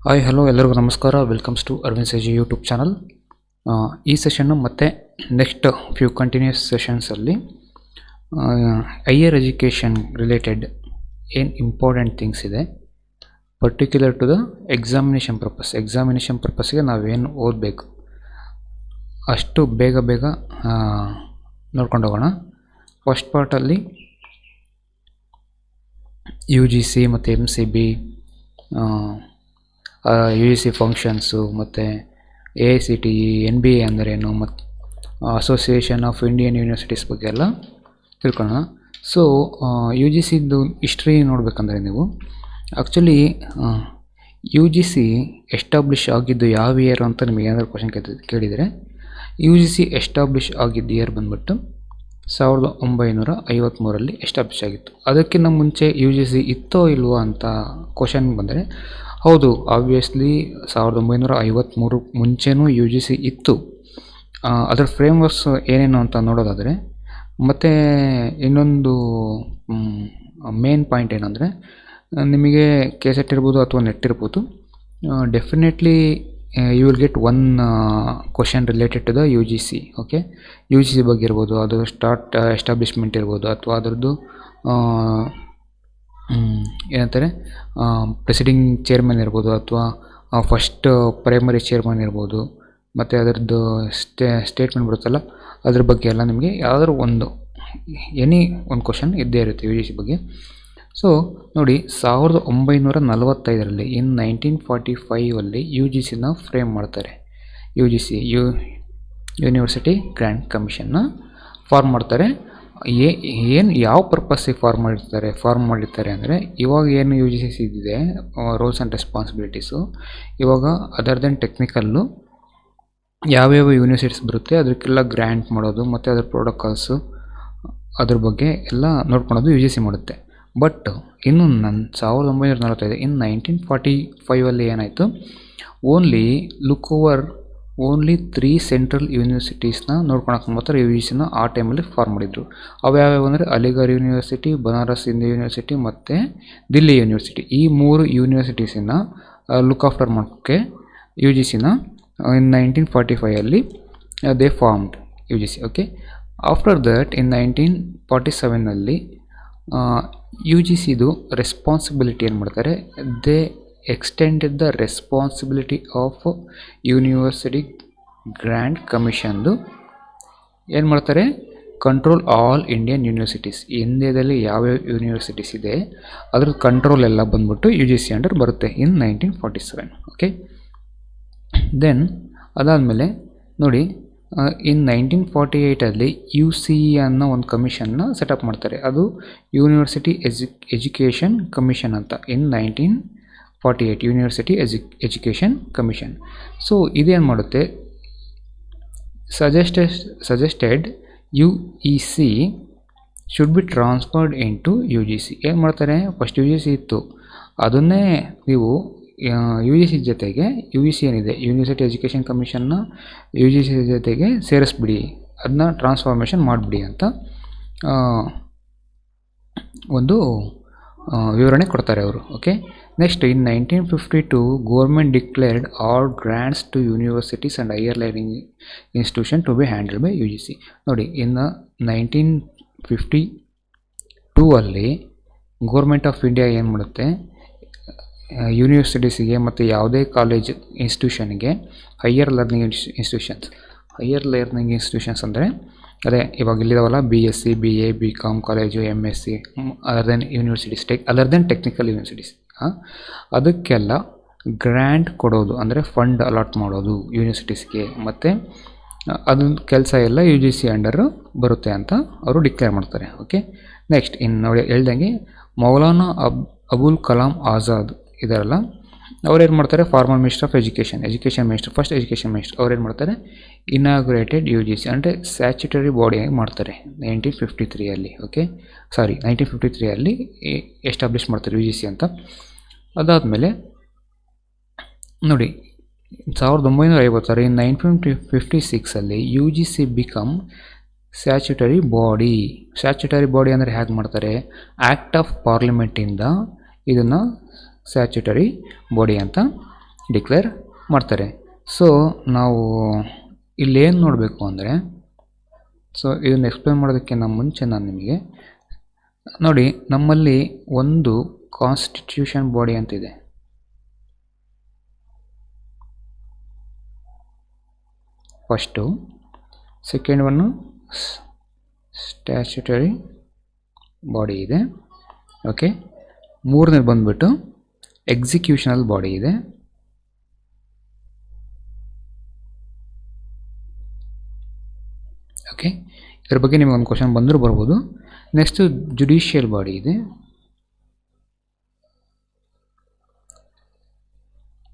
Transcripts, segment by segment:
Hi hello ಎಲ್ಲರಿಗೂ ನಮಸ್ಕಾರ. Welcomes to Arvind ಸೇಜಿ ಯೂಟ್ಯೂಬ್ ಚಾನಲ್. ಈ ಸೆಷನ್ನು ಮತ್ತು ನೆಕ್ಸ್ಟ್ ಫ್ಯೂ ಕಂಟಿನ್ಯೂಸ್ ಸೆಷನ್ಸಲ್ಲಿ ಹೈಯರ್ ಎಜುಕೇಷನ್ ರಿಲೇಟೆಡ್ ಏನು ಇಂಪಾರ್ಟೆಂಟ್ ಥಿಂಗ್ಸ್ ಇದೆ, ಪರ್ಟಿಕ್ಯುಲರ್ ಟು ದ ಎಕ್ಸಾಮಿನೇಷನ್ ಪರ್ಪಸ್ಗೆ ನಾವೇನು ಓದಬೇಕು ಅಷ್ಟು ಬೇಗ ನೋಡ್ಕೊಂಡು ಹೋಗೋಣ. ಫಸ್ಟ್ ಪಾರ್ಟಲ್ಲಿ ಯು ಜಿ ಸಿ ಮತ್ತು M C B, U G C functions ಮತ್ತು A I C T E, N B A ಅಂದರೇನು, ಮತ್ತು ಅಸೋಸಿಯೇಷನ್ ಆಫ್ ಇಂಡಿಯನ್ ಯೂನಿವರ್ಸಿಟೀಸ್ ಬಗ್ಗೆ ಎಲ್ಲ ತಿಳ್ಕೊಳ್ಳೋಣ. ಸೊ ಯು ಜಿ ಸಿದು ಹಿಸ್ಟ್ರಿ ನೋಡಬೇಕಂದ್ರೆ ನೀವು actually you G C establish ಆಗಿದ್ದು ಯಾವ ಇಯರ್ ಅಂತ ನಿಮಗೆ ಏನಾದರೂ ಕ್ವಶನ್ ಕೇಳಿದರೆ, ಯು ಜಿ ಸಿ ಎಸ್ಟಾಬ್ಲಿಷ್ ಆಗಿದ್ದು ಇಯರ್ ಬಂದ್ಬಿಟ್ಟು 1953 ಎಸ್ಟಾಬ್ಲಿಷ್ ಆಗಿತ್ತು. ಅದಕ್ಕಿಂತ ಮುಂಚೆ ಯು ಜಿ ಸಿ ಇತ್ತೋ ಇಲ್ವೋ ಅಂತ ಕ್ವಶನ್ ಬಂದರೆ, ಹೌದು, ಆಬ್ವಿಯಸ್ಲಿ 1953 ಮುಂಚೆನೂ ಯು ಜಿ ಸಿ ಇತ್ತು. ಅದರ ಫ್ರೇಮ್ವರ್ಕ್ಸ್ ಏನೇನು ಅಂತ ನೋಡೋದಾದರೆ, ಮತ್ತು ಇನ್ನೊಂದು ಮೇನ್ ಪಾಯಿಂಟ್ ಏನಂದರೆ, ನಿಮಗೆ ಕೆ ಸೆಟ್ ಇರ್ಬೋದು ಅಥವಾ ನೆಟ್ ಇರ್ಬೋದು, definitely you will get one question related to the U G C. Okay, U G C ಬಗ್ಗೆ ಇರ್ಬೋದು, ಅದು ಎಸ್ಟಾಬ್ಲಿಷ್ಮೆಂಟ್ ಇರ್ಬೋದು, ಅಥವಾ ಅದರದ್ದು ಏನಂತಾರೆ ಪ್ರೆಸಿಡಿಂಗ್ ಚೇರ್ಮನ್ ಇರ್ಬೋದು, ಅಥವಾ ಫಸ್ಟ್ ಪ್ರೈಮರಿ ಚೇರ್ಮನ್ ಇರ್ಬೋದು, ಮತ್ತು ಅದರದ್ದು ಸ್ಟೇಟ್ಮೆಂಟ್ ಬರುತ್ತಲ್ಲ ಅದ್ರ ಬಗ್ಗೆ ಎಲ್ಲ ನಿಮಗೆ ಯಾವ್ದಾದ್ರು ಒಂದು ಕ್ವಶನ್ ಇದ್ದೇ ಇರುತ್ತೆ ಯು ಜಿ ಸಿ ಬಗ್ಗೆ. ಸೊ ನೋಡಿ, 1945 ಇನ್ 1945 ಯು ಜಿ ಸಿನ ಫ್ರೇಮ್ ಮಾಡ್ತಾರೆ. U G C university grand ಕಮಿಷನ್ನ ಫಾರ್ಮ್ ಮಾಡ್ತಾರೆ. ಯಾವ ಪರ್ಪಸ್ಸಿಗೆ ಫಾರ್ಮ್ ಮಾಡಿರ್ತಾರೆ ಅಂದರೆ, ಇವಾಗ ಏನು ಯು ಜಿ ಸಿ ಇದೆ ರೋಲ್ಸ್ ಆ್ಯಂಡ್ ರೆಸ್ಪಾನ್ಸಿಬಿಲಿಟೀಸು, ಇವಾಗ ಅದರ್ ದೆನ್ ಟೆಕ್ನಿಕಲ್ಲು ಯಾವ್ಯಾವ ಯೂನಿವರ್ಸಿಟೀಸ್ ಬರುತ್ತೆ ಅದಕ್ಕೆಲ್ಲ ಗ್ರ್ಯಾಂಟ್ ಮಾಡೋದು ಮತ್ತು ಅದರ ಪ್ರೋಟೋಕಾಲ್ಸು ಅದ್ರ ಬಗ್ಗೆ ಎಲ್ಲ ನೋಡ್ಕೊಳೋದು ಯು ಜಿ ಸಿ ಮಾಡುತ್ತೆ. ಬಟ್ ಇನ್ನು 1945 ಇನ್ 1945 ಏನಾಯಿತು, ಓನ್ಲಿ 3 ಸೆಂಟ್ರಲ್ ಯೂನಿವರ್ಸಿಟೀಸ್ನ ನೋಡ್ಕೊಳಕ್ಕೆ ಮಾತ್ರ ಯು ಜಿ ಸಿನ ಆ ಟೈಮಲ್ಲಿ ಫಾರ್ಮ್ ಮಾಡಿದರು. ಅವು ಯಾವ್ಯಾವ ಅಂದರೆ ಅಲಿಗಢ್ ಯೂನಿವರ್ಸಿಟಿ, ಬನಾರಸ್ ಹಿಂದೂ ಯೂನಿವರ್ಸಿಟಿ ಮತ್ತು ದಿಲ್ಲಿ ಯೂನಿವರ್ಸಿಟಿ. ಈ 3 ಯೂನಿವರ್ಸಿಟೀಸನ್ನ ಲುಕ್ ಆಫ್ಟರ್ ಮಾಡೋಕ್ಕೆ ಯು ಜಿ ಸಿನ in 1945 they formed U G C. Okay, after that in 1947 U G ಸಿದು ರೆಸ್ಪಾನ್ಸಿಬಿಲಿಟಿ ಏನು ಮಾಡ್ತಾರೆ, they extended the responsibility of university grand ಕಮಿಷನ್ದು ಏನು ಮಾಡ್ತಾರೆ, ಕಂಟ್ರೋಲ್ ಆಲ್ ಇಂಡಿಯನ್ ಯೂನಿವರ್ಸಿಟೀಸ್. ಇಂಡಿಯಾದಲ್ಲಿ ಯಾವ್ಯಾವ ಯೂನಿವರ್ಸಿಟೀಸ್ ಇದೆ ಅದ್ರದ್ದು ಕಂಟ್ರೋಲ್ ಎಲ್ಲ ಬಂದ್ಬಿಟ್ಟು ಯು ಜಿ ಸಿ ಅಂಡರ್ ಬರುತ್ತೆ ಇನ್ 1947. ಓಕೆ, ದೆನ್ ಅದಾದಮೇಲೆ ನೋಡಿ, ಇನ್ 1948 ಯು ಸಿ ಅನ್ನೋ ಒಂದು ಕಮಿಷನ್ನ ಸೆಟಪ್ ಮಾಡ್ತಾರೆ. ಅದು ಯೂನಿವರ್ಸಿಟಿ ಎಜುಕೇಷನ್ ಕಮಿಷನ್ ಅಂತ. In 1948 university education commission. So ಇದೇನು ಮಾಡುತ್ತೆ, suggested U E C should be transferred in to U G C. ಏನು ಮಾಡ್ತಾರೆ, ಫಸ್ಟ್ ಯು ಜಿ ಸಿ ಇತ್ತು, ಅದನ್ನೇ ನೀವು ಯು ಜಿ ಸಿ ಜೊತೆಗೆ ಯು ಜಿ ಸಿ ಏನಿದೆ ಯೂನಿವರ್ಸಿಟಿ ಎಜುಕೇಷನ್ ಕಮಿಷನ್ನ ಯು ಜಿ ಸಿ ಜೊತೆಗೆ ಸೇರಿಸ್ಬಿಡಿ, ಅದನ್ನ ಟ್ರಾನ್ಸ್ಫಾರ್ಮೇಷನ್ ಮಾಡಿಬಿಡಿ ಅಂತ ಒಂದು ವಿವರಣೆ ಕೊಡ್ತಾರೆ ಅವರು. Okay, next in 1952 government declared all grants to universities and higher learning institution to be handled by U G C. ನೋಡಿ, ಇನ್ನು 1952 ಗೌರ್ಮೆಂಟ್ ಆಫ್ ಇಂಡಿಯಾ ಏನು ಮಾಡುತ್ತೆ, ಯೂನಿವರ್ಸಿಟೀಸಿಗೆ ಮತ್ತು ಯಾವುದೇ ಕಾಲೇಜ್ ಇನ್ಸ್ಟಿಟ್ಯೂಷನ್ಗೆ ಹೈಯರ್ ಲರ್ನಿಂಗ್ ಇನ್ಸ್ಟಿಟ್ಯೂಷನ್ಸ್ ಅಂದರೆ ಅದೇ ಇವಾಗ ಇಲ್ಲಿದಾವಲ್ಲ, B S C, B A, B com college, M S C, other then technical universities, ಅದಕ್ಕೆಲ್ಲ ಗ್ರ್ಯಾಂಟ್ ಕೊಡೋದು ಅಂದರೆ ಫಂಡ್ ಅಲಾಟ್ ಮಾಡೋದು ಯೂನಿವರ್ಸಿಟೀಸ್ಗೆ, ಮತ್ತು ಅದೊಂದು ಕೆಲಸ ಎಲ್ಲ ಯು ಜಿ ಸಿ ಅಂಡರು ಬರುತ್ತೆ ಅಂತ ಅವರು ಡಿಕ್ಲೇರ್ ಮಾಡ್ತಾರೆ. ಓಕೆ, ನೆಕ್ಸ್ಟ್ ಇನ್ನು ನೋಡಿ ಹೇಳ್ದಂಗೆ ಮೌಲಾನಾ ಅಬುಲ್ ಕಲಾಂ ಆಜಾದ್ ಇದಾರಲ್ಲ, ಅವ್ರೇನು ಮಾಡ್ತಾರೆ, farmer minister of education minister, first education minister, ಅವ್ರೇನು ಮಾಡ್ತಾರೆ, ಇನಾಗ್ರೇಟೆಡ್ ಯು ಜಿ ಸಿ ಅಂದರೆ ಸ್ಟ್ಯಾಚ್ಯುಟರಿ ಬಾಡಿಯಾಗಿ ಮಾಡ್ತಾರೆ 1953. ಓಕೆ, 1953 ಎಸ್ಟಾಬ್ಲಿಷ್ ಮಾಡ್ತಾರೆ ಯು ಜಿ ಸಿ ಅಂತ. ಅದಾದಮೇಲೆ ನೋಡಿ, 1956 ಇನ್ 1956 you G C become statutory body ಅಂದರೆ ಹೇಗೆ ಮಾಡ್ತಾರೆ, ಆ್ಯಕ್ಟ್ ಆಫ್ ಪಾರ್ಲಿಮೆಂಟಿಂದ ಇದನ್ನು ಸ್ಟ್ಯಾಚ್ಯುಟರಿ ಬಾಡಿ ಅಂತ ಡಿಕ್ಲೇರ್ ಮಾಡ್ತಾರೆ. ಸೊ ನಾವು ಇಲ್ಲೇನು ನೋಡಬೇಕು ಅಂದರೆ, ಸೊ ಇದನ್ನು ಎಕ್ಸ್ಪ್ಲೇನ್ ಮಾಡೋದಕ್ಕಿಂತ ಮುಂಚೆ ನಾನು ನಿಮಗೆ ನೋಡಿ, ನಮ್ಮಲ್ಲಿ ಒಂದು ಕಾನ್ಸ್ಟಿಟ್ಯೂಷನ್ ಬಾಡಿ ಅಂತಿದೆ. First, second one statutory body ಇದೆ. ಓಕೆ, ಮೂರನೇದು ಬಂದುಬಿಟ್ಟು ಎಕ್ಸಿಕ್ಯೂಷನಲ್ ಬಾಡಿ ಇದೆ. ಓಕೆ, ಇದ್ರ ಬಗ್ಗೆ ನಿಮಗೆ ಒಂದು ಕ್ವಶನ್ ಬಂದರೂ ಬರ್ಬೋದು. ನೆಕ್ಸ್ಟು ಜುಡಿಷಿಯಲ್ ಬಾಡಿ ಇದೆ.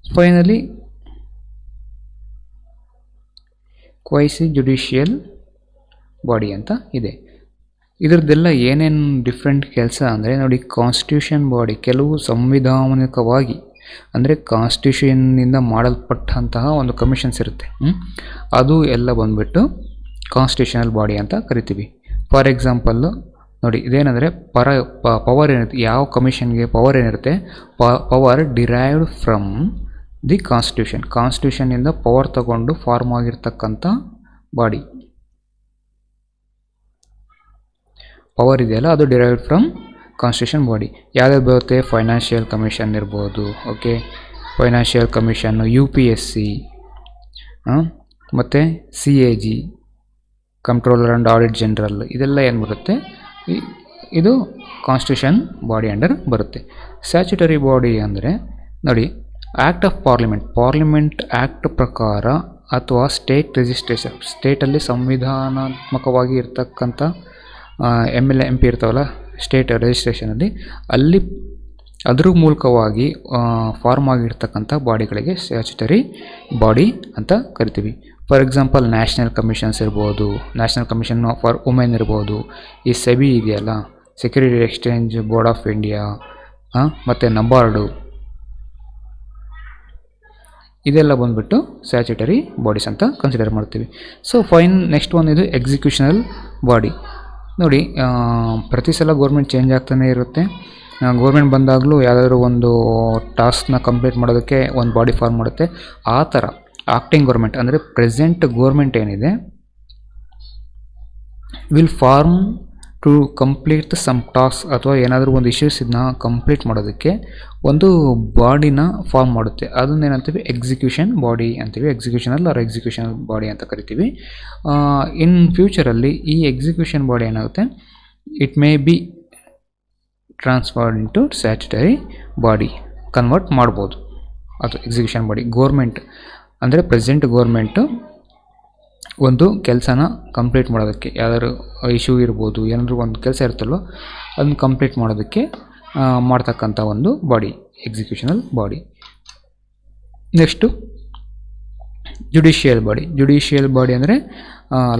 ಫೈನಲಿ ಕ್ವೈಸಿ ಜುಡಿಷಿಯಲ್ ಬಾಡಿ ಅಂತ ಇದೆ. ಇದರದ್ದೆಲ್ಲ ಏನೇನು ಡಿಫ್ರೆಂಟ್ ಕೆಲಸ ಅಂದರೆ ನೋಡಿ, ಕಾನ್ಸ್ಟಿಟ್ಯೂಷನ್ ಬಾಡಿ ಕೆಲವು ಸಂವಿಧಾನಿಕವಾಗಿ ಅಂದರೆ ಕಾನ್ಸ್ಟಿಟ್ಯೂಷನ್ನಿಂದ ಮಾಡಲ್ಪಟ್ಟಂತಹ ಒಂದು ಕಮಿಷನ್ಸ್ ಇರುತ್ತೆ. ಅದು ಎಲ್ಲ ಬಂದುಬಿಟ್ಟು ಕಾನ್ಸ್ಟಿಟ್ಯೂಷನಲ್ ಬಾಡಿ ಅಂತ ಕರಿತೀವಿ. ಫಾರ್ ಎಕ್ಸಾಂಪಲ್ಲು ನೋಡಿ, ಇದೇನೆಂದರೆ ಪವರ್ ಏನಿರುತ್ತೆ, ಯಾವ ಕಮಿಷನ್ಗೆ ಪವರ್ ಏನಿರುತ್ತೆ, ಪವರ್ ಡಿರೈವ್ಡ್ ಫ್ರಮ್ ದಿ ಕಾನ್ಸ್ಟಿಟ್ಯೂಷನ್ನಿಂದ ಪವರ್ ತಗೊಂಡು ಫಾರ್ಮ್ ಆಗಿರ್ತಕ್ಕಂಥ ಬಾಡಿ. ಪವರ್ ಇದೆಯಲ್ಲ, ಅದು ಡಿರೈವ್ಡ್ ಫ್ರಮ್ ಕಾನ್ಸ್ಟಿಟ್ಯೂಷನ್ ಬಾಡಿ. ಯಾವ್ಯಾವ್ದು ಬರುತ್ತೆ, ಫೈನಾನ್ಷಿಯಲ್ ಕಮಿಷನ್ ಇರ್ಬೋದು. ಓಕೆ, ಫೈನಾನ್ಷಿಯಲ್ ಕಮಿಷನ್ನು, UPSC, ಮತ್ತು CAG, controller and audit general, ಇದೆಲ್ಲ ಏನು ಬರುತ್ತೆ, ಇದು ಕಾನ್ಸ್ಟಿಟ್ಯೂಷನ್ ಬಾಡಿ ಅಂಡರ್ ಬರುತ್ತೆ. ಸ್ಟ್ಯಾಚ್ಯುಟರಿ ಬಾಡಿ ಅಂದರೆ ನೋಡಿ, ಆ್ಯಕ್ಟ್ ಆಫ್ ಪಾರ್ಲಿಮೆಂಟ್ ಆ್ಯಕ್ಟ್ ಪ್ರಕಾರ ಅಥವಾ ಸ್ಟೇಟ್ ರಿಜಿಸ್ಟ್ರೇಷನ್, ಸ್ಟೇಟಲ್ಲಿ ಸಂವಿಧಾನಾತ್ಮಕವಾಗಿ ಇರ್ತಕ್ಕಂಥ MLA MP ಇರ್ತಾವಲ್ಲ ಸ್ಟೇಟ್ ರಿಜಿಸ್ಟ್ರೇಷನಲ್ಲಿ, ಅಲ್ಲಿ ಅದ್ರ ಮೂಲಕವಾಗಿ ಫಾರ್ಮ್ ಆಗಿರ್ತಕ್ಕಂಥ ಬಾಡಿಗಳಿಗೆ ಸ್ಟ್ಯಾಚ್ಯುಟರಿ ಬಾಡಿ ಅಂತ ಕರಿತೀವಿ. ಫಾರ್ ಎಕ್ಸಾಂಪಲ್ ನ್ಯಾಷನಲ್ ಕಮಿಷನ್ಸ್ ಇರ್ಬೋದು, ನ್ಯಾಷನಲ್ ಕಮಿಷನ್ ಫಾರ್ ವುಮೆನ್ ಇರ್ಬೋದು, ಈ SEBI ಇದೆಯಲ್ಲ, security exchange board of India, ಮತ್ತು ನಬಾರ್ಡು, ಇದೆಲ್ಲ ಬಂದುಬಿಟ್ಟು ಸ್ಟ್ಯಾಚ್ಯುಟರಿ ಬಾಡೀಸ್ ಅಂತ ಕನ್ಸಿಡರ್ ಮಾಡ್ತೀವಿ. ಸೊ ನೆಕ್ಸ್ಟ್ ಒನ್ ಇದು ಎಕ್ಸಿಕ್ಯೂಷನಲ್ ಬಾಡಿ. ನೋಡಿ, ಪ್ರತಿ ಸಲ ಗೋರ್ಮೆಂಟ್ ಚೇಂಜ್ ಆಗ್ತಾನೆ ಇರುತ್ತೆ. ಗೋರ್ಮೆಂಟ್ ಬಂದಾಗಲೂ ಯಾವುದಾದ್ರೂ ಒಂದು ಟಾಸ್ಕ್ನ ಕಂಪ್ಲೀಟ್ ಮಾಡೋದಕ್ಕೆ ಒಂದು ಬಾಡಿ ಫಾರ್ಮ್ ಮಾಡುತ್ತೆ. ಆ ಥರ ಆಕ್ಟಿಂಗ್ ಗೌರ್ಮೆಂಟ್ ಅಂದರೆ ಪ್ರೆಸೆಂಟ್ ಗೋರ್ಮೆಂಟ್ ಏನಿದೆ will form to complete some task ಅಥವಾ ಏನಾದರೂ ಒಂದು ಇಶ್ಯೂಸ್ ಇದನ್ನ ಕಂಪ್ಲೀಟ್ ಮಾಡೋದಕ್ಕೆ ಒಂದು ಬಾಡಿನ ಫಾರ್ಮ್ ಮಾಡುತ್ತೆ. ಅದನ್ನೇನಂತೀವಿ ಎಕ್ಸಿಕ್ಯೂಷನ್ ಬಾಡಿ ಅಂತೀವಿ. ಎಕ್ಸಿಕ್ಯೂಷನಲ್ ಬಾಡಿ ಅಂತ ಕರಿತೀವಿ. ಇನ್ ಫ್ಯೂಚರಲ್ಲಿ ಈ ಎಕ್ಸಿಕ್ಯೂಷನ್ ಬಾಡಿ ಏನಾಗುತ್ತೆ, it may be transferred into statutory body convert ಮಾಡ್ಬೋದು. ಅದು ಎಕ್ಸಿಕ್ಯೂಷನ್ ಬಾಡಿ. ಗೋರ್ಮೆಂಟ್ ಅಂದರೆ ಪ್ರೆಸೆಂಟ್ ಗೋರ್ಮೆಂಟು ಒಂದು ಕೆಲಸನ ಕಂಪ್ಲೀಟ್ ಮಾಡೋದಕ್ಕೆ, ಯಾವ್ದಾದ್ರು ಇಶ್ಯೂ ಇರ್ಬೋದು, ಏನಾದರೂ ಒಂದು ಕೆಲಸ ಇರುತ್ತಲ್ವ, ಅದನ್ನು ಕಂಪ್ಲೀಟ್ ಮಾಡೋದಕ್ಕೆ ಮಾಡ್ತಕ್ಕಂಥ ಒಂದು body executional body. Next judicial body ಅಂದರೆ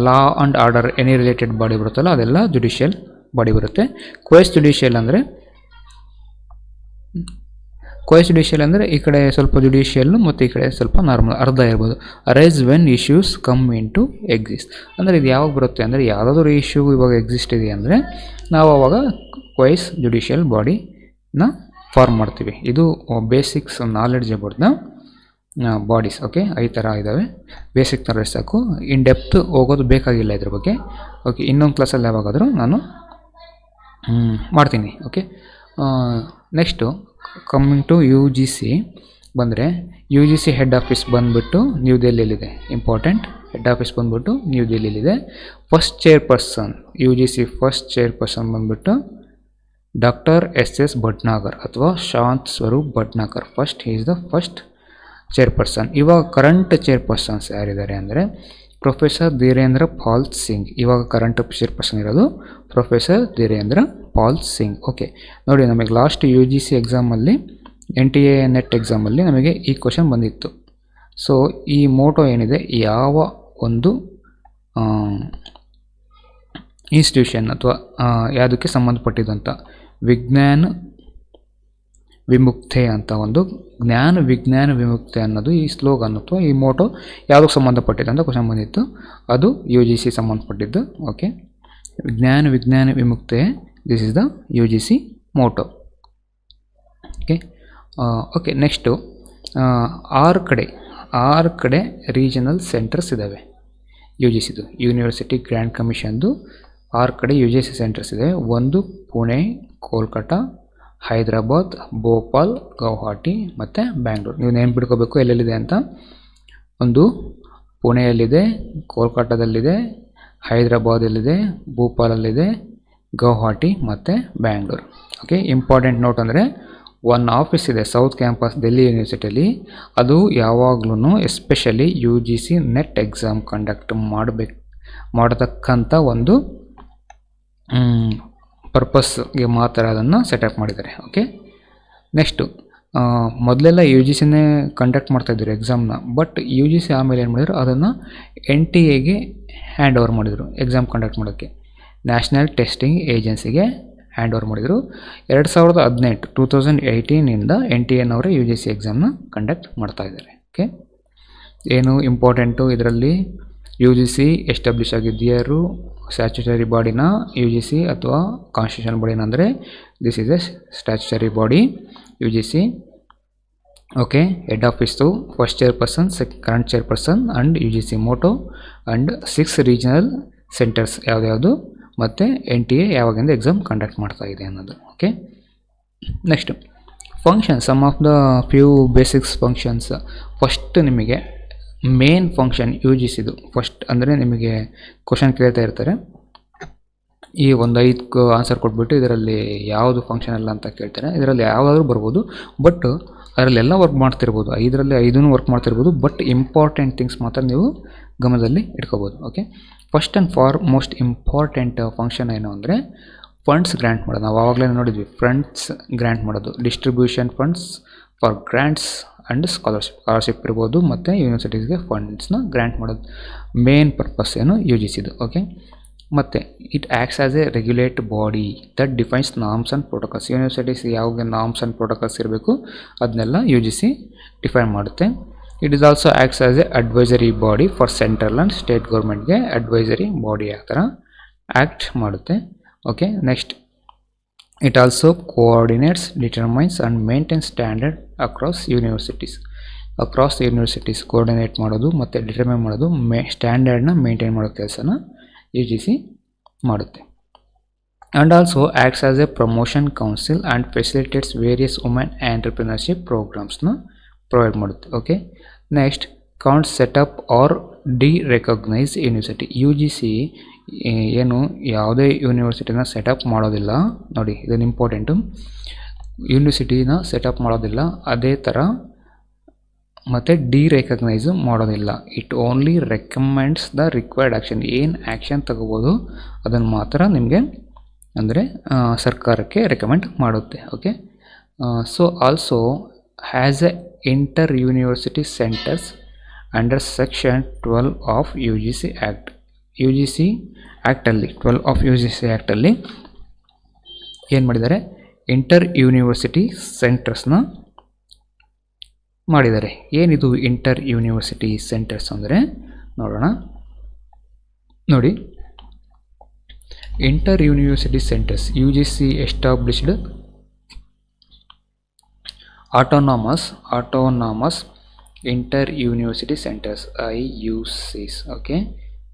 law and order any related body ಬರುತ್ತಲ್ಲ, ಅದೆಲ್ಲ ಜುಡಿಷಿಯಲ್ ಬಾಡಿ ಬರುತ್ತೆ. ಕ್ವೈಸ್ ಜುಡಿಷಿಯಲ್ ಅಂದರೆ ಈ ಕಡೆ ಸ್ವಲ್ಪ ಜುಡಿಷಿಯಲ್ಲು ಮತ್ತು ಈ ಕಡೆ ಸ್ವಲ್ಪ ನಾರ್ಮಲ್ ಅರ್ಧ ಇರ್ಬೋದು. Arise when issues come into exist ಅಂದರೆ ಇದು ಯಾವಾಗ ಬರುತ್ತೆ ಅಂದರೆ, ಯಾವುದಾದ್ರೂ ಇಶ್ಯೂ ಇವಾಗ ಎಕ್ಸಿಸ್ಟ್ ಇದೆ ಅಂದರೆ ನಾವು ಆವಾಗ ಕ್ವೈಸ್ ಜುಡಿಷಿಯಲ್ ಬಾಡಿನ ಫಾರ್ಮ್ ಮಾಡ್ತೀವಿ. ಇದು basics knowledge about the bodies. Okay, ಈ ಥರ ಇದ್ದಾವೆ. ಬೇಸಿಕ್ ನಾಲೆಡ್ಜ್ ಸಾಕು, ಇನ್ ಡೆಪ್ತ್ ಹೋಗೋದು ಬೇಕಾಗಿಲ್ಲ ಇದ್ರ ಬಗ್ಗೆ. ಓಕೆ, ಇನ್ನೊಂದು ಕ್ಲಾಸಲ್ಲಿ ಯಾವಾಗಾದರೂ ನಾನು ಮಾಡ್ತೀನಿ. Okay, next coming to UGC ಬಂದರೆ, UGC ಹೆಡ್ ಆಫೀಸ್ ಬಂದುಬಿಟ್ಟು ನ್ಯೂ ದೆಹಲಿಯಲ್ಲಿದೆ. ಇಂಪಾರ್ಟೆಂಟ್, ಹೆಡ್ ಆಫೀಸ್ ಬಂದುಬಿಟ್ಟು ನ್ಯೂ ದೆಹಲಿಯಲ್ಲಿದೆ. First chairperson, UGC first chairperson ಬಂದುಬಿಟ್ಟು ಡಾಕ್ಟರ್ SS ಭಟ್ನಾಗರ್ ಅಥವಾ Shant Swarup Bhatnagar. He is the first chairperson. ಇವಾಗ ಕರೆಂಟ್ ಚೇರ್ಪರ್ಸನ್ಸ್ ಯಾರಿದ್ದಾರೆ ಅಂದರೆ ಪ್ರೊಫೆಸರ್ ಧೀರೇಂದ್ರ ಪಾಲ್ ಸಿಂಗ್. ಇವಾಗ ಕರೆಂಟ್ ಚೇರ್ಪರ್ಸನ್ ಇರೋದು ಪ್ರೊಫೆಸರ್ ಧೀರೇಂದ್ರ ಪಾಲ್ ಸಿಂಗ್. ಓಕೆ, ನೋಡಿ, ನಮಗೆ ಲಾಸ್ಟ್ UGC ಎಕ್ಸಾಮಲ್ಲಿ NTA ನೆಟ್ ಎಕ್ಸಾಮಲ್ಲಿ ನಮಗೆ ಈ ಕ್ವಶನ್ ಬಂದಿತ್ತು. ಸೊ ಈ ಮೋಟೋ ಏನಿದೆ, ಯಾವ ಒಂದು ಇನ್ಸ್ಟಿಟ್ಯೂಷನ್ ಅಥವಾ ಯಾವುದಕ್ಕೆ ಸಂಬಂಧಪಟ್ಟಿದಂಥ ವಿಜ್ಞಾನ ವಿಮುಕ್ತೆ ಅಂತ ಒಂದು ವಿಜ್ಞಾನ ವಿಮುಕ್ತೆ ಅನ್ನೋದು ಈ ಸ್ಲೋಗನ್ ಅಥವಾ ಈ ಮೋಟೋ ಯಾವುದಕ್ಕೆ ಸಂಬಂಧಪಟ್ಟಿದೆ ಅಂತ ಕ್ವಶನ್ ಬಂದಿತ್ತು. ಅದು UGC ಸಂಬಂಧಪಟ್ಟಿದ್ದು. ಓಕೆ, ವಿಜ್ಞಾನ ವಿಮುಕ್ತೆ, this is the UGC motto. Okay, next ಆರು ಕಡೆ ರೀಜನಲ್ ಸೆಂಟರ್ಸ್ ಇದ್ದಾವೆ ಯು ಜಿ ಸಿದು. ಯೂನಿವರ್ಸಿಟಿ ಗ್ರ್ಯಾಂಡ್ ಕಮಿಷನ್ದು 6 ಕಡೆ ಯು ಜಿ ಸಿ ಸೆಂಟರ್ಸ್ ಇದೆ. ಒಂದು ಪುಣೆ, ಕೋಲ್ಕತ್ತಾ, ಹೈದರಾಬಾದ್, ಭೋಪಾಲ್, ಗೌಹಾಟಿ ಮತ್ತು ಬ್ಯಾಂಗ್ಳೂರು. ನೀವು ನೆನ್ಪಿಟ್ಕೋಬೇಕು ಎಲ್ಲೆಲ್ಲಿದೆ ಅಂತ. ಒಂದು ಪುಣೆಯಲ್ಲಿದೆ, ಕೋಲ್ಕತ್ತಾದಲ್ಲಿದೆ, ಹೈದರಾಬಾದಲ್ಲಿದೆ, ಭೋಪಾಲಲ್ಲಿದೆ, ಗೌಹಾಟಿ ಮತ್ತು ಬ್ಯಾಂಗ್ಳೂರು. ಓಕೆ, ಇಂಪಾರ್ಟೆಂಟ್ ನೋಟ್ ಅಂದರೆ ಒಂದು ಆಫೀಸ್ ಇದೆ ಸೌತ್ ಕ್ಯಾಂಪಸ್ ಡೆಲ್ಲಿ ಯೂನಿವರ್ಸಿಟಿಯಲ್ಲಿ. ಅದು ಯಾವಾಗ್ಲೂ especially U G C net exam conduct ಮಾಡತಕ್ಕಂಥ ಒಂದು ಪರ್ಪಸ್ಗೆ ಮಾತ್ರ ಅದನ್ನು ಸೆಟಪ್ ಮಾಡಿದ್ದಾರೆ. ಓಕೆ, ನೆಕ್ಸ್ಟು ಮೊದಲೆಲ್ಲ ಯು ಜಿ ಸಿನೇ ಕಂಡಕ್ಟ್ ಮಾಡ್ತಾಯಿದ್ರು ಎಕ್ಸಾಮ್ನ. ಬಟ್ ಯು ಜಿ ಸಿ ಆಮೇಲೆ ಏನು ಮಾಡಿದ್ರು, ಅದನ್ನು NTA ಹ್ಯಾಂಡ್ ಓವರ್ ಮಾಡಿದರು ಎಕ್ಸಾಮ್ ಕಂಡಕ್ಟ್ ಮಾಡೋಕ್ಕೆ. ನ್ಯಾಷನಲ್ ಟೆಸ್ಟಿಂಗ್ ಏಜೆನ್ಸಿಗೆ ಹ್ಯಾಂಡ್ ಓವರ್ ಮಾಡಿದರು. 2018 NTA ಯು ಜಿ ಸಿ ಎಕ್ಸಾಮ್ನ ಕಂಡಕ್ಟ್ ಮಾಡ್ತಾಯಿದ್ದಾರೆ. ಓಕೆ, ಏನು ಇಂಪಾರ್ಟೆಂಟು ಇದರಲ್ಲಿ, ಯು ಜಿ ಸಿ ಎಸ್ಟಾಬ್ಲಿಷ್ ಆಗಿದ್ಯಾರು, ಸ್ಟ್ಯಾಚ್ಯುಟರಿ ಬಾಡಿನ ಯು ಜಿ ಸಿ ಅಥವಾ ಕಾನ್ಸ್ಟಿಟ್ಯೂಷನ್ ಬಾಡಿನ ಅಂದರೆ this is a statutory body U G C. Okay, head office first chairperson, current chairperson and U G C motto and 6 regional centres ಯಾವ್ದ್ಯಾವುದು ಮತ್ತು NTA ಯಾವಾಗಿಂದ exam conduct ಮಾಡ್ತಾ ಇದೆ ಅನ್ನೋದು. Okay, next function, some of the few basics functions. First ನಿಮಗೆ main function U G ಸಿದು first ಅಂದರೆ ನಿಮಗೆ ಕ್ವಶನ್ ಕೇಳ್ತಾ ಇರ್ತಾರೆ. ಈ ಒಂದು 5 ಆನ್ಸರ್ ಕೊಟ್ಬಿಟ್ಟು ಇದರಲ್ಲಿ ಯಾವುದು ಫಂಕ್ಷನ್ ಅಲ್ಲ ಅಂತ ಕೇಳ್ತಾರೆ. ಇದರಲ್ಲಿ ಯಾವುದಾದ್ರೂ ಬರ್ಬೋದು, ಬಟ್ ಅದರಲ್ಲೆಲ್ಲ ವರ್ಕ್ ಮಾಡ್ತಿರ್ಬೋದು, 5ರಲ್ಲಿ 5 ವರ್ಕ್ ಮಾಡ್ತಿರ್ಬೋದು. ಬಟ್ ಇಂಪಾರ್ಟೆಂಟ್ ಥಿಂಗ್ಸ್ ಮಾತ್ರ ನೀವು ಗಮನದಲ್ಲಿ ಇಟ್ಕೋಬೋದು. Okay, first and most important function ಏನು ಅಂದರೆ ಫಂಡ್ಸ್ ಗ್ರ್ಯಾಂಟ್ ಮಾಡೋದು. ನಾವು ಆವಾಗಲೇ ನೋಡಿದ್ವಿ, ಫಂಡ್ಸ್ ಗ್ರ್ಯಾಂಟ್ ಮಾಡೋದು, distribution funds for grants and scholarship ಇರ್ಬೋದು, ಮತ್ತು ಯೂನಿವರ್ಸಿಟೀಸ್ಗೆ ಫಂಡ್ಸ್ನ ಗ್ರ್ಯಾಂಟ್ ಮಾಡೋದು ಮೇನ್ ಪರ್ಪಸ್ ಏನು ಯು ಜಿ ಸಿದು. ಓಕೆ, ಮತ್ತು it acts as a regulate body that defines norms and protocols. Universities ಯಾವ ನಾರ್ಮ್ಸ್ ಆ್ಯಂಡ್ ಪ್ರೋಟೋಕಾಲ್ಸ್ ಇರಬೇಕು ಅದನ್ನೆಲ್ಲ ಯು ಜಿ ಸಿ ಡಿಫೈನ್ ಮಾಡುತ್ತೆ. It is also acts as a advisory body for central and state ಗೌರ್ಮೆಂಟ್ಗೆ advisory body ಆ ಥರ act ಮಾಡುತ್ತೆ. Okay, next it also coordinates, determines and maintain standard across universities. Coordinate ಮಾಡೋದು ಮತ್ತು determine ಮಾಡೋದು, ಸ್ಟ್ಯಾಂಡರ್ಡ್ನ maintain ಮಾಡೋ ಕೆಲಸನ ಯು ಜಿ ಸಿ ಮಾಡುತ್ತೆ. And also acts as a promotion council and facilitates various women entrepreneurship ಪ್ರೋಗ್ರಾಮ್ಸ್ನ ಪ್ರೊವೈಡ್ ಮಾಡುತ್ತೆ. Okay, next can't setup R ಡಿರೆಕಗ್ನೈಸ್ university. You G C ಏನು ಯಾವುದೇ ಯೂನಿವರ್ಸಿಟಿನ ಸೆಟಪ್ ಮಾಡೋದಿಲ್ಲ. ನೋಡಿ, ಇದನ್ನು ಇಂಪಾರ್ಟೆಂಟು, ಯೂನಿವರ್ಸಿಟಿನ ಸೆಟಪ್ ಮಾಡೋದಿಲ್ಲ. ಅದೇ ಥರ ಮತ್ತು ಡಿರೆಕಗ್ನೈಸು ಮಾಡೋದಿಲ್ಲ. It only recommends the required action. ಏನು ಆ್ಯಕ್ಷನ್ ತಗೋಬೋದು ಅದನ್ನು ಮಾತ್ರ ನಿಮಗೆ ಅಂದರೆ ಸರ್ಕಾರಕ್ಕೆ ರೆಕಮೆಂಡ್ ಮಾಡುತ್ತೆ. Okay, so also has a inter university centres under section 12 of U G C act. U G C ಆ್ಯಕ್ಟಲ್ಲಿ 12 ಆಫ್ ಯು ಜಿ ಸಿ ಆ್ಯಕ್ಟಲ್ಲಿ ಏನು ಮಾಡಿದ್ದಾರೆ, ಇಂಟರ್ ಯೂನಿವರ್ಸಿಟಿ ಸೆಂಟರ್ಸ್ನ ಮಾಡಿದ್ದಾರೆ. ಏನಿದು ಇಂಟರ್ ಯೂನಿವರ್ಸಿಟಿ ಸೆಂಟರ್ಸ್ ಅಂದರೆ ನೋಡೋಣ. ನೋಡಿ, inter university centres you G C established autonomous inter-university centers IUCs, okay,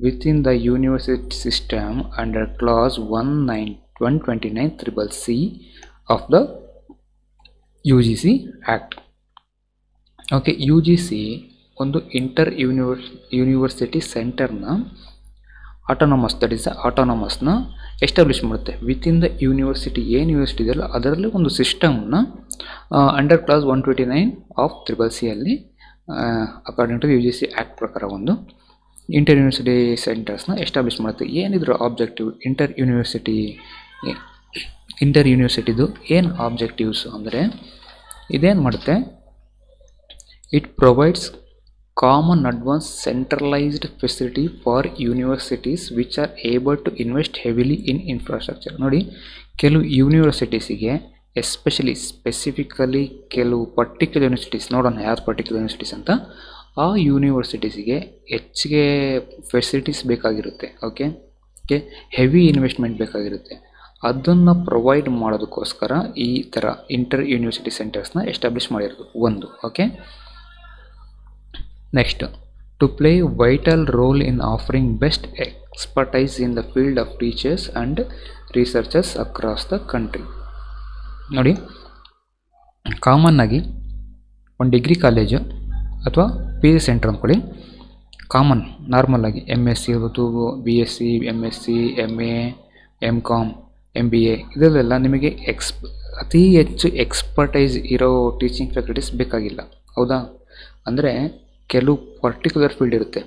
within the university system under clause 129(c) of the UGC Act. Okay, UGC ಒಂದು inter university ಸೆಂಟರ್ನ ಆಟೋನಮಸ್ನ establish ಮಾಡುತ್ತೆ within the university. ಏನು university ಇದೆಯಲ್ಲ ಅದರಲ್ಲಿ ಒಂದು ಸಿಸ್ಟಮ್ನ under clause 129 of (c) ಅಲ್ಲಿ according to U G C act ಪ್ರಕಾರ ಒಂದು ಇಂಟರ್ ಯೂನಿವರ್ಸಿಟಿ ಸೆಂಟರ್ಸ್ನ ಎಸ್ಟಾಬ್ಲಿಷ್ ಮಾಡುತ್ತೆ. ಏನಿದ್ರು ಆಬ್ಜೆಕ್ಟಿವ್ ಇಂಟರ್ ಯೂನಿವರ್ಸಿಟಿದು ಏನು ಆಬ್ಜೆಕ್ಟಿವ್ಸ್ ಅಂದರೆ ಇದೇನು ಮಾಡುತ್ತೆ, it provides common advance centralised facility for universities which are able to invest heavily in infrastructure. ನೋಡಿ, ಕೆಲವು ಯೂನಿವರ್ಸಿಟೀಸಿಗೆ ಸ್ಪೆಸಿಫಿಕಲಿ ಕೆಲವು ಪರ್ಟಿಕ್ಯುಲರ್ ಯೂನಿವರ್ಸಿಟೀಸ್, ನೋಡೋಣ ಯಾರು ಪರ್ಟಿಕ್ಯುಲರ್ ಯೂನಿವರ್ಸಿಟೀಸ್ ಅಂತ. ಆ ಯೂನಿವರ್ಸಿಟೀಸಿಗೆ ಹೆಚ್ಚಿಗೆ ಫೆಸಿಲಿಟೀಸ್ ಬೇಕಾಗಿರುತ್ತೆ. ಓಕೆ, ಹೆವಿ ಇನ್ವೆಸ್ಟ್ಮೆಂಟ್ ಬೇಕಾಗಿರುತ್ತೆ. ಅದನ್ನು ಪ್ರೊವೈಡ್ ಮಾಡೋದಕ್ಕೋಸ್ಕರ ಈ ಥರ ಇಂಟರ್ ಯೂನಿವರ್ಸಿಟಿ ಸೆಂಟರ್ಸ್ನ ಎಸ್ಟಾಬ್ಲಿಷ್ ಮಾಡಿರೋದು ಒಂದು. Okay, next, to play vital role in offering best expertise in the field of teachers and researchers across the country. ನೋಡಿ, ಕಾಮನ್ ಆಗಿ ಒಂದು ಡಿಗ್ರಿ ಕಾಲೇಜು ಅಥವಾ ಪಿ ಜಿ ಸೆಂಟರ್ ಅಂದ್ಕೊಳ್ಳಿ, ಕಾಮನ್ ನಾರ್ಮಲ್ ಆಗಿ MSc ಇರ್ಬೋದು, BSc, MSc, MA, MCom, MBA ಇದರಲ್ಲೆಲ್ಲ ನಿಮಗೆ ಅತಿ ಹೆಚ್ಚು ಎಕ್ಸ್ಪರ್ಟೈಸ್ ಇರೋ ಟೀಚಿಂಗ್ ಫ್ಯಾಕಲ್ಟೀಸ್ ಬೇಕಾಗಿಲ್ಲ, ಹೌದಾ? ಅಂದರೆ ಕೆಲವು ಪರ್ಟಿಕ್ಯುಲರ್ ಫೀಲ್ಡ್ ಇರುತ್ತೆ,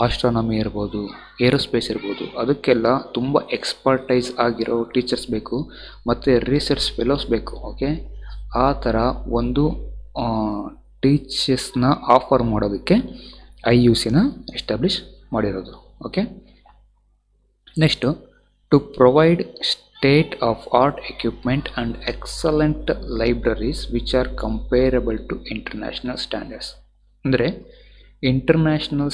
ಆಸ್ಟ್ರಾನಮಿ ಇರ್ಬೋದು, ಏರೋಸ್ಪೇಸ್ ಇರ್ಬೋದು, ಅದಕ್ಕೆಲ್ಲ ತುಂಬ ಎಕ್ಸ್ಪರ್ಟೈಸ್ ಆಗಿರೋ ಟೀಚರ್ಸ್ ಬೇಕು ಮತ್ತು ರಿಸರ್ಚ್ ಫೆಲೋಸ್ ಬೇಕು. ಓಕೆ, ಆ ಥರ ಒಂದು ಟೀಚರ್ಸ್ನ ಆಫರ್ ಮಾಡೋದಕ್ಕೆ IUCನ ಎಸ್ಟಾಬ್ಲಿಷ್ ಮಾಡಿರೋದು. Okay, next, to provide state of art equipment and excellent libraries which are comparable to international standards. ಅಂದರೆ ಇಂಟರ್ನ್ಯಾಷನಲ್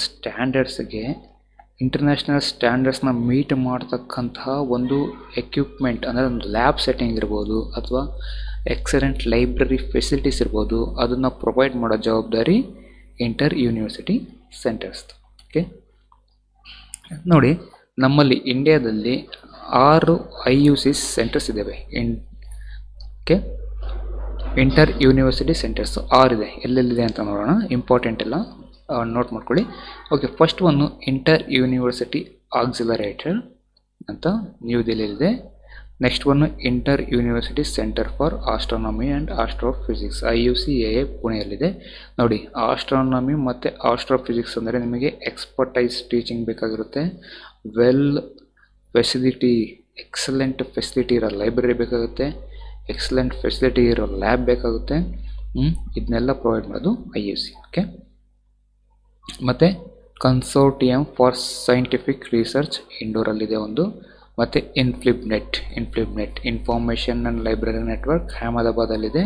ಸ್ಟ್ಯಾಂಡರ್ಡ್ಸ್ನ ಮೀಟ್ ಮಾಡ್ತಕ್ಕಂತಹ ಒಂದು ಎಕ್ವಿಪ್ಮೆಂಟ್, ಅಂದರೆ ಒಂದು ಲ್ಯಾಬ್ ಸೆಟ್ಟಿಂಗ್ ಇರ್ಬೋದು ಅಥವಾ ಎಕ್ಸಲೆಂಟ್ ಲೈಬ್ರರಿ ಫೆಸಿಲಿಟೀಸ್ ಇರ್ಬೋದು, ಅದನ್ನು ಪ್ರೊವೈಡ್ ಮಾಡೋ ಜವಾಬ್ದಾರಿ ಇಂಟರ್ ಯೂನಿವರ್ಸಿಟಿ ಸೆಂಟರ್ಸ್. ಓಕೆ, ನೋಡಿ, ನಮ್ಮಲ್ಲಿ ಇಂಡಿಯಾದಲ್ಲಿ 6 IUC ಸೆಂಟರ್ಸ್ ಇದ್ದಾವೆ. ಓಕೆ, ಇಂಟರ್ ಯೂನಿವರ್ಸಿಟಿ ಸೆಂಟರ್ಸ್ 6 ಇದೆ. ಎಲ್ಲೆಲ್ಲಿದೆ ಅಂತ ನೋಡೋಣ, ಇಂಪಾರ್ಟೆಂಟ್ ಎಲ್ಲ ನೋಟ್ ಮಾಡ್ಕೊಳ್ಳಿ. ಓಕೆ, ಫಸ್ಟ್ ಒಂದು ಇಂಟರ್ ಯೂನಿವರ್ಸಿಟಿ ಆಕ್ಸಿಲರೇಟರ್ ಅಂತ ನ್ಯೂ ದೆಹಲಿಯಲ್ಲಿದೆ. ನೆಕ್ಸ್ಟ್ ಒಂದು inter university centre for astronomy and astrophysics IUCAA ಪುಣೆಯಲ್ಲಿದೆ. ನೋಡಿ, ಆಸ್ಟ್ರಾನಮಿ ಮತ್ತು ಆಸ್ಟ್ರೋಫಿಸಿಕ್ಸ್ ಅಂದರೆ ನಿಮಗೆ ಎಕ್ಸ್ಪರ್ಟೈಸ್ ಟೀಚಿಂಗ್ ಬೇಕಾಗಿರುತ್ತೆ, ಎಕ್ಸಲೆಂಟ್ ಫೆಸಿಲಿಟಿ ಇರೋ ಲೈಬ್ರರಿ ಬೇಕಾಗುತ್ತೆ, ಎಕ್ಸಲೆಂಟ್ ಫೆಸಿಲಿಟಿ ಇರೋ ಲ್ಯಾಬ್ ಬೇಕಾಗುತ್ತೆ. ಇದನ್ನೆಲ್ಲ ಪ್ರೊವೈಡ್ ಮಾಡೋದು IUC. ಓಕೆ, ಮತ್ತು ಕನ್ಸೋರ್ಟಿಯಮ್ ಫಾರ್ ಸೈಂಟಿಫಿಕ್ ರಿಸರ್ಚ್ ಇಂಡೋರಲ್ಲಿದೆ ಒಂದು, ಮತ್ತು INFLIBNET information and library network ಅಹಮದಾಬಾದಲ್ಲಿದೆ,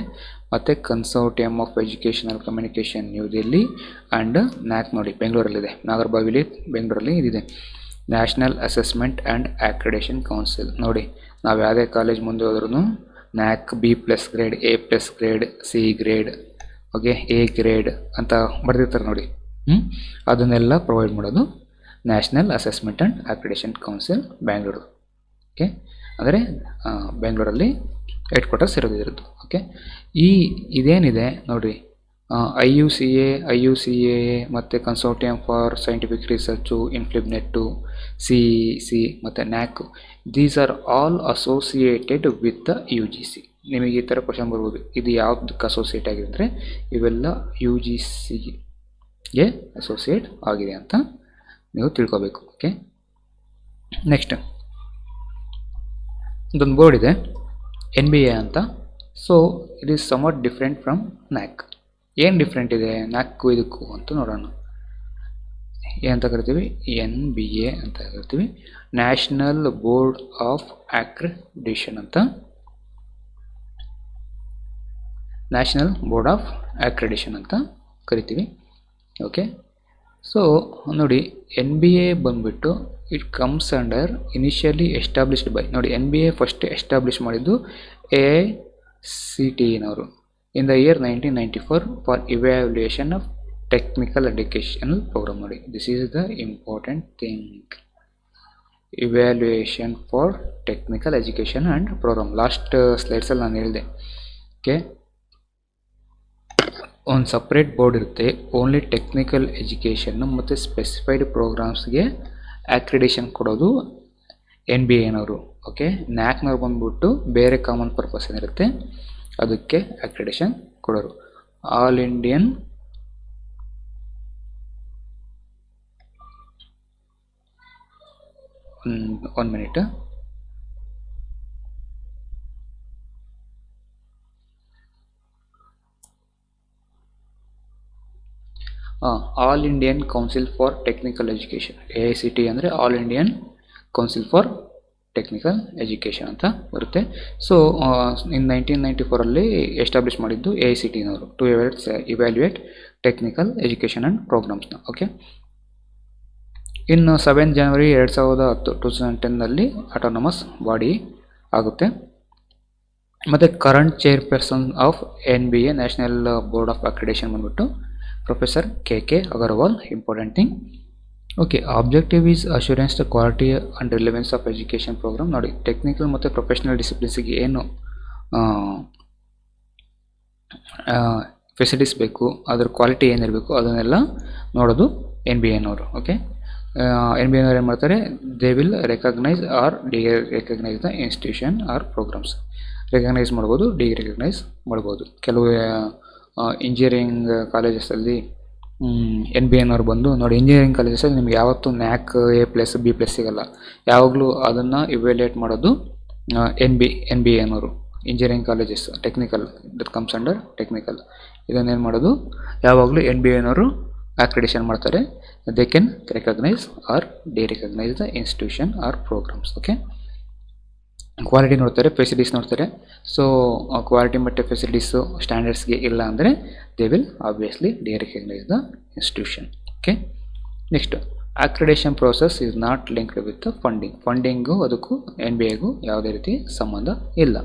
ಮತ್ತು consortium of educational communication new Delhi and NAC ನೋಡಿ ಬೆಂಗಳೂರಲ್ಲಿದೆ, ನಾಗರಬಾವಿಲಿ ಬೆಂಗಳೂರಲ್ಲಿ ಇದಿದೆ. National assessment and accreditation council. ನೋಡಿ, ನಾವು ಯಾವುದೇ ಕಾಲೇಜ್ ಮುಂದೆ ಹೋದ್ರೂ NAC B+ grade, A+ grade, C grade, okay, A grade ಅಂತ ಬರೆದಿರ್ತಾರೆ ನೋಡಿ. ಅದನ್ನೆಲ್ಲ ಪ್ರೊವೈಡ್ ಮಾಡೋದು national assessment and accreditation council Bangalore. Okay, ಅಂದರೆ ಬೆಂಗಳೂರಲ್ಲಿ ಹೆಡ್ ಕ್ವಾರ್ಟರ್ಸ್ ಇರೋದು. ಓಕೆ, ಇದೇನಿದೆ ನೋಡಿ, IUCAA ಮತ್ತು consortium for scientific research, ಇನ್ಫ್ಲಿಬ್ನೆಟ್ಟು, CEC ಮತ್ತು NAC, these are all associated with the UGC. ನಿಮಗೆ ಈ ಥರ ಕ್ವಶನ್ ಬರ್ಬೋದು, ಇದು ಯಾವುದಕ್ಕೆ ಅಸೋಸಿಯೇಟ್ ಆಗಿದೆ ಅಂದರೆ ಇವೆಲ್ಲ UGCಗೆ ಅಸೋಸಿಯೇಟ್ ಆಗಿದೆ ಅಂತ ನೀವು ತಿಳ್ಕೊಬೇಕು. ಓಕೆ, ನೆಕ್ಸ್ಟ್ ಇದೊಂದು ಬೋರ್ಡ್ ಇದೆ NBA ಅಂತ. So it is somewhat different from NAC. ಏನು ಡಿಫ್ರೆಂಟ್ ಇದೆ NACಗೂ ಇದಕ್ಕೂ ಅಂತ ನೋಡೋಣ. ಏನಂತ ಕರಿತೀವಿ? NBA ಅಂತ ಕರಿತೀವಿ, ನ್ಯಾಷನಲ್ ಬೋರ್ಡ್ ಆಫ್ ಅಕ್ರೆಡಿಟೇಷನ್ ಅಂತ. ನ್ಯಾಷನಲ್ ಬೋರ್ಡ್ ಆಫ್ ಅಕ್ರೆಡಿಟೇಷನ್ ಅಂತ ಕರಿತೀವಿ. ಓಕೆ, ಸೊ ನೋಡಿ, NBA ಬಂದುಬಿಟ್ಟು it comes under initially established by, ನೋಡಿ NBA ಫಸ್ಟ್ ಎಸ್ಟಾಬ್ಲಿಷ್ ಮಾಡಿದ್ದು AICTEನವರು in the year 1994 for evaluation of technical educational programme. ನೋಡಿ, this is the important thing, evaluation for technical education and programme. Last ಸ್ಲೈಡ್ಸಲ್ಲಿ ನಾನು ಹೇಳಿದೆ. Okay, ಒಂದು separate board ಇರುತ್ತೆ, only technical ಎಜುಕೇಷನ್ನು ಮತ್ತು ಸ್ಪೆಸಿಫೈಡ್ ಪ್ರೋಗ್ರಾಮ್ಸ್ಗೆ ಅಕ್ರೆಡಿಟೇಷನ್ ಕೊಡೋದು NBAನವರು. ಓಕೆ, NACನವ್ರು ಬಂದ್ಬಿಟ್ಟು ಬೇರೆ ಕಾಮನ್ ಪರ್ಪಸ್ ಏನಿರುತ್ತೆ ಅದಕ್ಕೆ ಅಕ್ರೆಡಿಟೇಷನ್ ಕೊಡೋರು. All Indian one minute, all Indian council for technical education, AICTE ಅಂದರೆ all Indian council for technical education ಅಂತ ಬರುತ್ತೆ. ಸೊ ಇನ್ 1994 ಎಸ್ಟಾಬ್ಲಿಷ್ ಮಾಡಿದ್ದು AICTEನವರು to evaluate technical education and ಪ್ರೋಗ್ರಾಮ್ಸ್ನ. ಓಕೆ, ಇನ್ನು 7 ಜನವರಿ 2010 ಆಟೋನಮಸ್ ಬಾಡಿ ಆಗುತ್ತೆ. ಮತ್ತು current chairperson of NBA national board of accreditation ಬಂದ್ಬಿಟ್ಟು professor K Agarwal. Important thing. Okay, objective is assurance the quality and relevance of education program. ನೋಡಿ, technical ಮತ್ತು professional ಡಿಸಿಪ್ಲಿನ್ಸಿಗೆ ಏನು facilities ಬೇಕು, ಅದ್ರ ಕ್ವಾಲಿಟಿ ಏನಿರಬೇಕು ಅದನ್ನೆಲ್ಲ ನೋಡೋದು NBAನವರು. ಓಕೆ, NBAನವರು ಏನು ಮಾಡ್ತಾರೆ, they will recognise or recognise the institution or programmes. Recognise ಮಾಡ್ಬೋದು, ರೆಕಗ್ನೈಸ್ ಮಾಡ್ಬೋದು. ಕೆಲವು ಇಂಜಿನಿಯರಿಂಗ್ ಕಾಲೇಜಸಲ್ಲಿ NBAನವ್ರು ಬಂದು ನೋಡಿ, ಇಂಜಿನಿಯರಿಂಗ್ ಕಾಲೇಜಸಲ್ಲಿ ನಿಮ್ಗೆ ಯಾವತ್ತೂ NAC A+, B+ ಸಿಗಲ್ಲ. ಯಾವಾಗಲೂ ಅದನ್ನು ಇವ್ಯಾಲ್ಯೂಯೇಟ್ ಮಾಡೋದು NBAನವರು. Engineering colleges technical that comes under technical. ಇದನ್ನೇನು ಮಾಡೋದು, ಯಾವಾಗಲೂ NBAನವರು ಅಕ್ರೆಡಿಷನ್ ಮಾಡ್ತಾರೆ. They can recognise or recognise the institution or programmes. Okay, quality ನೋಡ್ತಾರೆ, ಫೆಸಿಲಿಟೀಸ್ ನೋಡ್ತಾರೆ. ಸೊ ಕ್ವಾಲಿಟಿ ಮತ್ತು ಫೆಸಿಲಿಟೀಸು ಸ್ಟ್ಯಾಂಡರ್ಡ್ಸ್ಗೆ ಇಲ್ಲ ಅಂದರೆ they will obviously recognise the institution. Okay, next, accreditation process is not linked with funding ಅದಕ್ಕೂ NBAಗೂ ಯಾವುದೇ ರೀತಿ ಸಂಬಂಧ ಇಲ್ಲ.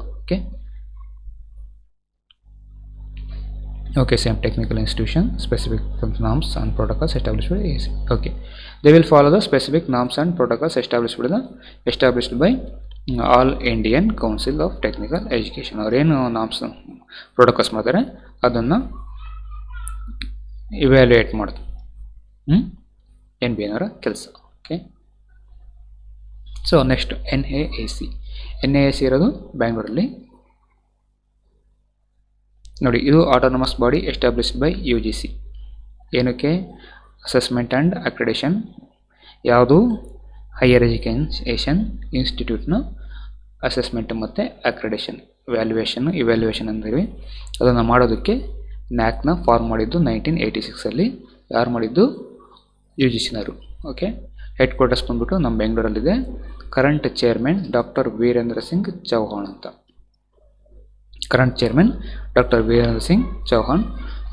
Okay, same technical institution, specific norms and protocols established by AAC. Okay, they will follow the specific norms and protocols established by All Indian Council of Technical Education. ಅವ್ರು ಏನು norms protocols ಮಾಡ್ತಾರೆ ಅದನ್ನು ಇವ್ಯಾಲ್ಯೂಯೇಟ್ ಮಾಡೋದು NBAನವರ ಕೆಲಸ. Okay, so next NAAC ಇರೋದು ಬ್ಯಾಂಗ್ಳೂರಲ್ಲಿ. ನೋಡಿ, ಇದು autonomous body established by UGC. ಏನಕ್ಕೆ? Assessment and accreditation. ಯಾವುದು? ಹೈಯರ್ ಎಜುಕೇಷನ್ ಇನ್ಸ್ಟಿಟ್ಯೂಟ್ನ ಅಸೆಸ್ಮೆಂಟ್ ಮತ್ತು ಅಕ್ರೆಡಿಷನ್, ಇವ್ಯಾಲ್ಯೂಯೇಷನ್ ಅಂತೀವಿ. ಅದನ್ನು ಮಾಡೋದಕ್ಕೆ NACನ ಫಾರ್ಮ್ ಮಾಡಿದ್ದು 1986. ಯಾರು ಮಾಡಿದ್ದು? UGCನವರು. ಓಕೆ, ಹೆಡ್ ಕ್ವಾರ್ಟರ್ಸ್ ಬಂದ್ಬಿಟ್ಟು ನಮ್ಮ ಬೆಂಗಳೂರಲ್ಲಿದೆ. Current chairman doctor Virendra Singh Chauhan ಅಂತ. Current chairman doctor Virendra Singh Chauhan.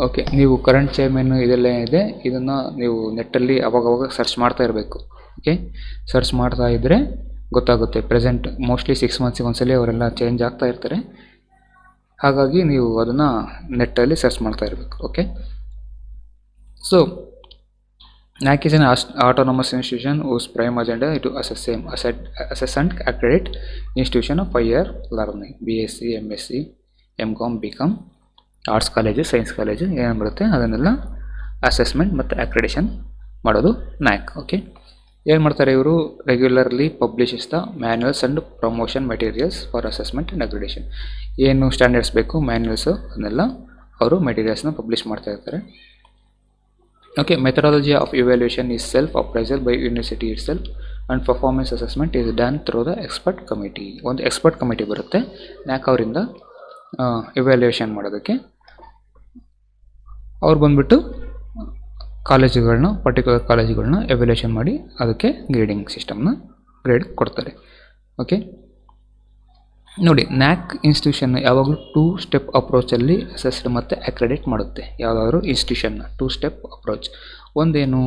Okay, ನೀವು ಕರೆಂಟ್ ಚೇರ್ಮನ್ ಇದೆಲ್ಲ ಇದೆ, ಇದನ್ನು ನೀವು ನೆಟ್ಟಲ್ಲಿ ಅವಾಗವಾಗ ಸರ್ಚ್ ಮಾಡ್ತಾ ಇರಬೇಕು. ಓಕೆ, ಸರ್ಚ್ ಮಾಡ್ತಾ ಇದ್ದರೆ ಗೊತ್ತಾಗುತ್ತೆ. ಪ್ರೆಸೆಂಟ್ ಮೋಸ್ಟ್ಲಿ 6 ಮಂತ್ಸಿಗೆ ಒಂದ್ಸಲಿ ಅವರೆಲ್ಲ ಚೇಂಜ್ ಆಗ್ತಾ ಇರ್ತಾರೆ. ಹಾಗಾಗಿ ನೀವು ಅದನ್ನು ನೆಟ್ಟಲ್ಲಿ ಸರ್ಚ್ ಮಾಡ್ತಾ ಇರಬೇಕು. Okay, so NAC is an autonomous institution whose prime agenda is to assess and accredit institution of higher learning. BSc, MSc, MCom, BCom, arts college, science college ಏನು ಬರುತ್ತೆ ಅದನ್ನೆಲ್ಲ ಅಸೆಸ್ಮೆಂಟ್ ಮತ್ತು ಅಕ್ರೆಡಿಷನ್ ಮಾಡೋದು NAC. ಓಕೆ, ಏನು ಮಾಡ್ತಾರೆ ಇವರು? Regularly publishes the manuals and promotion materials for assessment and accreditation. ಏನು standards ಬೇಕು, ಮ್ಯಾನ್ಯಲ್ಸು, ಅದನ್ನೆಲ್ಲ ಅವರು ಮೆಟೀರಿಯಲ್ಸ್ನ ಪಬ್ಲಿಷ್ ಮಾಡ್ತಾ ಇರ್ತಾರೆ. Okay, methodology of evaluation is self-appraisal by university itself and performance assessment is done through the expert committee. ಒಂದು expert committee ಬರುತ್ತೆ NAC ಅವರಿಂದ evaluation ಮಾಡೋದಕ್ಕೆ. ಅವ್ರು ಬಂದುಬಿಟ್ಟು ಕಾಲೇಜುಗಳನ್ನ, ಪರ್ಟಿಕ್ಯುಲರ್ ಕಾಲೇಜುಗಳನ್ನ ಎವ್ಯಾಲ್ಯೂಯೇಷನ್ ಮಾಡಿ ಅದಕ್ಕೆ ಗ್ರೇಡಿಂಗ್ ಸಿಸ್ಟಮ್ನ ಗ್ರೇಡ್ ಕೊಡ್ತಾರೆ. ಓಕೆ, ನೋಡಿ, NAC ಇನ್ಸ್ಟಿಟ್ಯೂಷನ್ ಯಾವಾಗಲೂ 2 ಸ್ಟೆಪ್ ಅಪ್ರೋಚಲ್ಲಿ ಅಸೆಸ್ಡ್ ಮತ್ತು ಅಕ್ರೆಡಿಟ್ ಮಾಡುತ್ತೆ. ಯಾವುದಾದ್ರೂ ಇನ್ಸ್ಟಿಟ್ಯೂಷನ್ನ 2 ಸ್ಟೆಪ್ ಅಪ್ರೋಚ್. ಒಂದೇನು?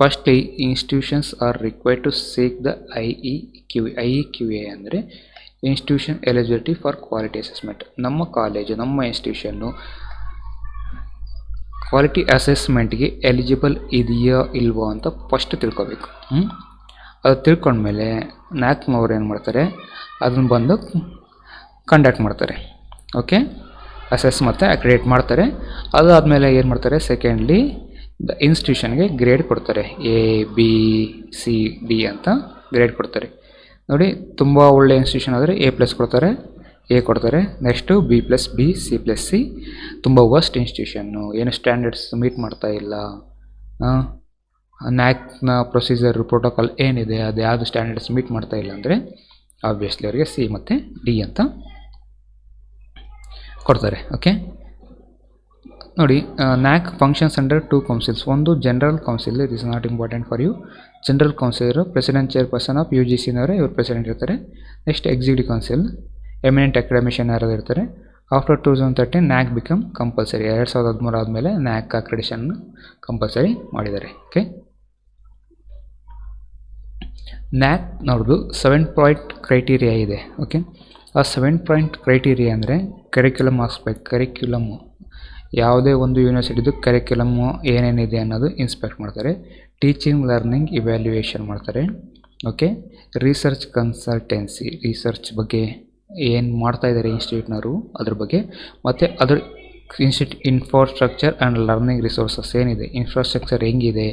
Firstly institutions are required to seek the IEQA ಅಂದರೆ institution eligibility for quality assessment. ನಮ್ಮ ಕಾಲೇಜು, ನಮ್ಮ ಇನ್ಸ್ಟಿಟ್ಯೂಷನ್ನು ಕ್ವಾಲಿಟಿ ಅಸೆಸ್ಮೆಂಟ್ಗೆ ಎಲಿಜಿಬಲ್ ಇದೆಯಾ ಇಲ್ವೋ ಅಂತ ಫಸ್ಟ್ ತಿಳ್ಕೊಬೇಕು. ಅದು ತಿಳ್ಕೊಂಡ್ಮೇಲೆ NACನವ್ರು ಏನು ಮಾಡ್ತಾರೆ, ಅದನ್ನು ಬಂದು ಕಂಡಕ್ಟ್ ಮಾಡ್ತಾರೆ. ಓಕೆ, ಅಸೆಸ್ ಮತ್ತು ಅಕ್ರೆಡಿಟ್ ಮಾಡ್ತಾರೆ. ಅದಾದಮೇಲೆ ಏನು ಮಾಡ್ತಾರೆ, ಸೆಕೆಂಡ್ಲಿ ದ ಇನ್ಸ್ಟಿಟ್ಯೂಷನ್ಗೆ ಗ್ರೇಡ್ ಕೊಡ್ತಾರೆ. ABCD ಅಂತ ಗ್ರೇಡ್ ಕೊಡ್ತಾರೆ. ನೋಡಿ, ತುಂಬ ಒಳ್ಳೆ ಇನ್ಸ್ಟಿಟ್ಯೂಷನ್ ಆದರೆ A+ ಕೊಡ್ತಾರೆ, A ಕೊಡ್ತಾರೆ. Next B+B, C+C. ತುಂಬ ವರ್ಸ್ಟ್ ಇನ್ಸ್ಟಿಟ್ಯೂಷನ್ನು, ಏನು ಸ್ಟ್ಯಾಂಡರ್ಡ್ಸ್ ಮೀಟ್ ಮಾಡ್ತಾ ಇಲ್ಲ, NACನ ಪ್ರೊಸೀಜರ್ ಪ್ರೋಟೋಕಾಲ್ ಏನಿದೆ ಅದು ಯಾವುದು ಸ್ಟ್ಯಾಂಡರ್ಡ್ಸ್ ಮೀಟ್ ಮಾಡ್ತಾ ಇಲ್ಲ ಅಂದರೆ ಆಬ್ವಿಯಸ್ಲಿ ಅವರಿಗೆ C ಮತ್ತು D ಅಂತ ಕೊಡ್ತಾರೆ. ಓಕೆ, ನೋಡಿ, NAC ಫಂಕ್ಷನ್ಸ್ ಅಂಡರ್ 2 ಕೌನ್ಸಿಲ್ಸ್. ಒಂದು general council, it is not important for you. General ಕೌನ್ಸಿಲರು ಪ್ರೆಸಿಡೆಂಟ್ ಚೇರ್ಪರ್ಸನ್ ಆಫ್ UGCನವರೇ ಇವರು ಪ್ರೆಸಿಡೆಂಟ್ ಇರ್ತಾರೆ. Next executive council, eminent academician ಯಾರಾದ್ರು ಇರ್ತಾರೆ. After 2013 NAC become compulsory. 2013 ಆದಮೇಲೆ NAC ಅಕ್ರೆಡಿಷನ್ ಕಂಪಲ್ಸರಿ ಮಾಡಿದ್ದಾರೆ. ಓಕೆ, NAC ನೋಡೋದು 7 ಪಾಯಿಂಟ್ ಕ್ರೈಟೀರಿಯಾ ಇದೆ. ಓಕೆ, ಆ 7 ಪಾಯಿಂಟ್ ಕ್ರೈಟೀರಿಯಾ ಅಂದರೆ ಕರಿಕ್ಯುಲಮ್ ಹಾಕ್ಸ್ಬೇಕು. ಕರಿಕ್ಯುಲಮ್ ಯಾವುದೇ ಒಂದು ಯೂನಿವರ್ಸಿಟಿದು ಕರಿಕ್ಯುಲಮ್ಮು ಏನೇನಿದೆ ಅನ್ನೋದು ಇನ್ಸ್ಪೆಕ್ಟ್ ಮಾಡ್ತಾರೆ. ಟೀಚಿಂಗ್ ಲರ್ನಿಂಗ್ ಇವ್ಯಾಲ್ಯೂಯೇಷನ್ ಮಾಡ್ತಾರೆ. ಓಕೆ, ರಿಸರ್ಚ್ ಕನ್ಸಲ್ಟೆನ್ಸಿ, ರಿಸರ್ಚ್ ಬಗ್ಗೆ ಏನು ಮಾಡ್ತಾ ಇದ್ದಾರೆ ಇನ್ಸ್ಟಿಟ್ಯೂಟ್ನವರು ಅದ್ರ ಬಗ್ಗೆ, ಮತ್ತು ಅದ್ರ ಇನ್ಫ್ರಾಸ್ಟ್ರಕ್ಚರ್ ಆ್ಯಂಡ್ ಲರ್ನಿಂಗ್ ರಿಸೋರ್ಸಸ್ ಏನಿದೆ, ಇನ್ಫ್ರಾಸ್ಟ್ರಕ್ಚರ್ ಹೆಂಗಿದೆ,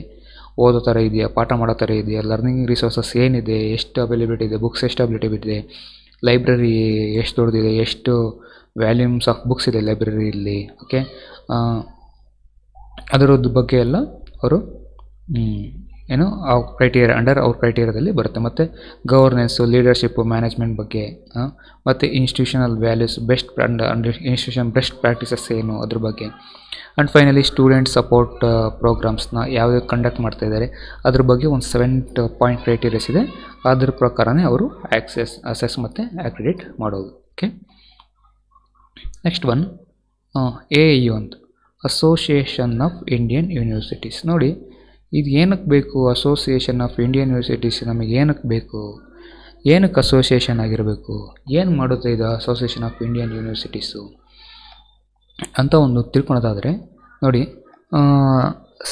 ಓದೋ ಥರ ಇದೆಯಾ, ಪಾಠ ಮಾಡೋ ಥರ ಇದೆಯಾ, ಲರ್ನಿಂಗ್ ರಿಸೋರ್ಸಸ್ ಏನಿದೆ, ಎಷ್ಟು ಅವೈಲೇಬಿಲಿಟಿ ಇದೆ, ಬುಕ್ಸ್ ಎಷ್ಟು ಅವೈಲೇಬಿಲಿಟಿ ಇದೆ, ಲೈಬ್ರರಿ ಎಷ್ಟು ದೊಡ್ಡದಿದೆ, ಎಷ್ಟು ವ್ಯಾಲ್ಯೂಮ್ಸ್ ಆಫ್ ಬುಕ್ಸ್ ಇದೆ ಲೈಬ್ರರಿಯಲ್ಲಿ. ಓಕೆ, ಅದರದ್ದು ಬಗ್ಗೆ ಎಲ್ಲ ಅವರು ಏನು ಅವ್ರ ಕ್ರೈಟೀರಿಯಾ ಅವ್ರ ಕ್ರೈಟೀರಿಯಾದಲ್ಲಿ ಬರುತ್ತೆ. ಮತ್ತು ಗವರ್ನೆನ್ಸು, ಲೀಡರ್ಶಿಪ್ಪು, ಮ್ಯಾನೇಜ್ಮೆಂಟ್ ಬಗ್ಗೆ, ಮತ್ತು institutional values, institution best practices ಏನು ಅದ್ರ ಬಗ್ಗೆ. ಆ್ಯಂಡ್ ಫೈನಲಿ ಸ್ಟೂಡೆಂಟ್ ಸಪೋರ್ಟ್ ಪ್ರೋಗ್ರಾಮ್ಸ್ನ ಯಾವ್ದು ಕಂಡಕ್ಟ್ ಮಾಡ್ತಾಯಿದ್ದಾರೆ ಅದ್ರ ಬಗ್ಗೆ ಒಂದು 7 ಪಾಯಿಂಟ್ ಕ್ರೈಟೀರಿಯಾಸ್ ಇದೆ. ಅದ್ರ ಪ್ರಕಾರನೇ ಅವರು ಅಸೆಸ್ ಮತ್ತು ಅಕ್ರಿಡಿಟ್ ಮಾಡೋದು. ಓಕೆ, ನೆಕ್ಸ್ಟ್ ಒನ್ AIU ಅಂತ, ಅಸೋಸಿಯೇಷನ್ ಆಫ್ ಇಂಡಿಯನ್ ಯೂನಿವರ್ಸಿಟೀಸ್. ನೋಡಿ, ಇದು ಏನಕ್ಕೆ ಬೇಕು? ಅಸೋಸಿಯೇಷನ್ ಆಫ್ ಇಂಡಿಯನ್ ಯೂನಿವರ್ಸಿಟೀಸ್ ನಮಗೆ ಏನಕ್ಕೆ ಬೇಕು? ಏನಕ್ಕೆ ಅಸೋಸಿಯೇಷನ್ ಆಗಿರಬೇಕು? ಏನು ಮಾಡುತ್ತೆ ಇದು ಅಸೋಸಿಯೇಷನ್ ಆಫ್ ಇಂಡಿಯನ್ ಯೂನಿವರ್ಸಿಟೀಸು ಅಂತ ಒಂದು ತಿಳ್ಕೊಳೋದಾದರೆ ನೋಡಿ,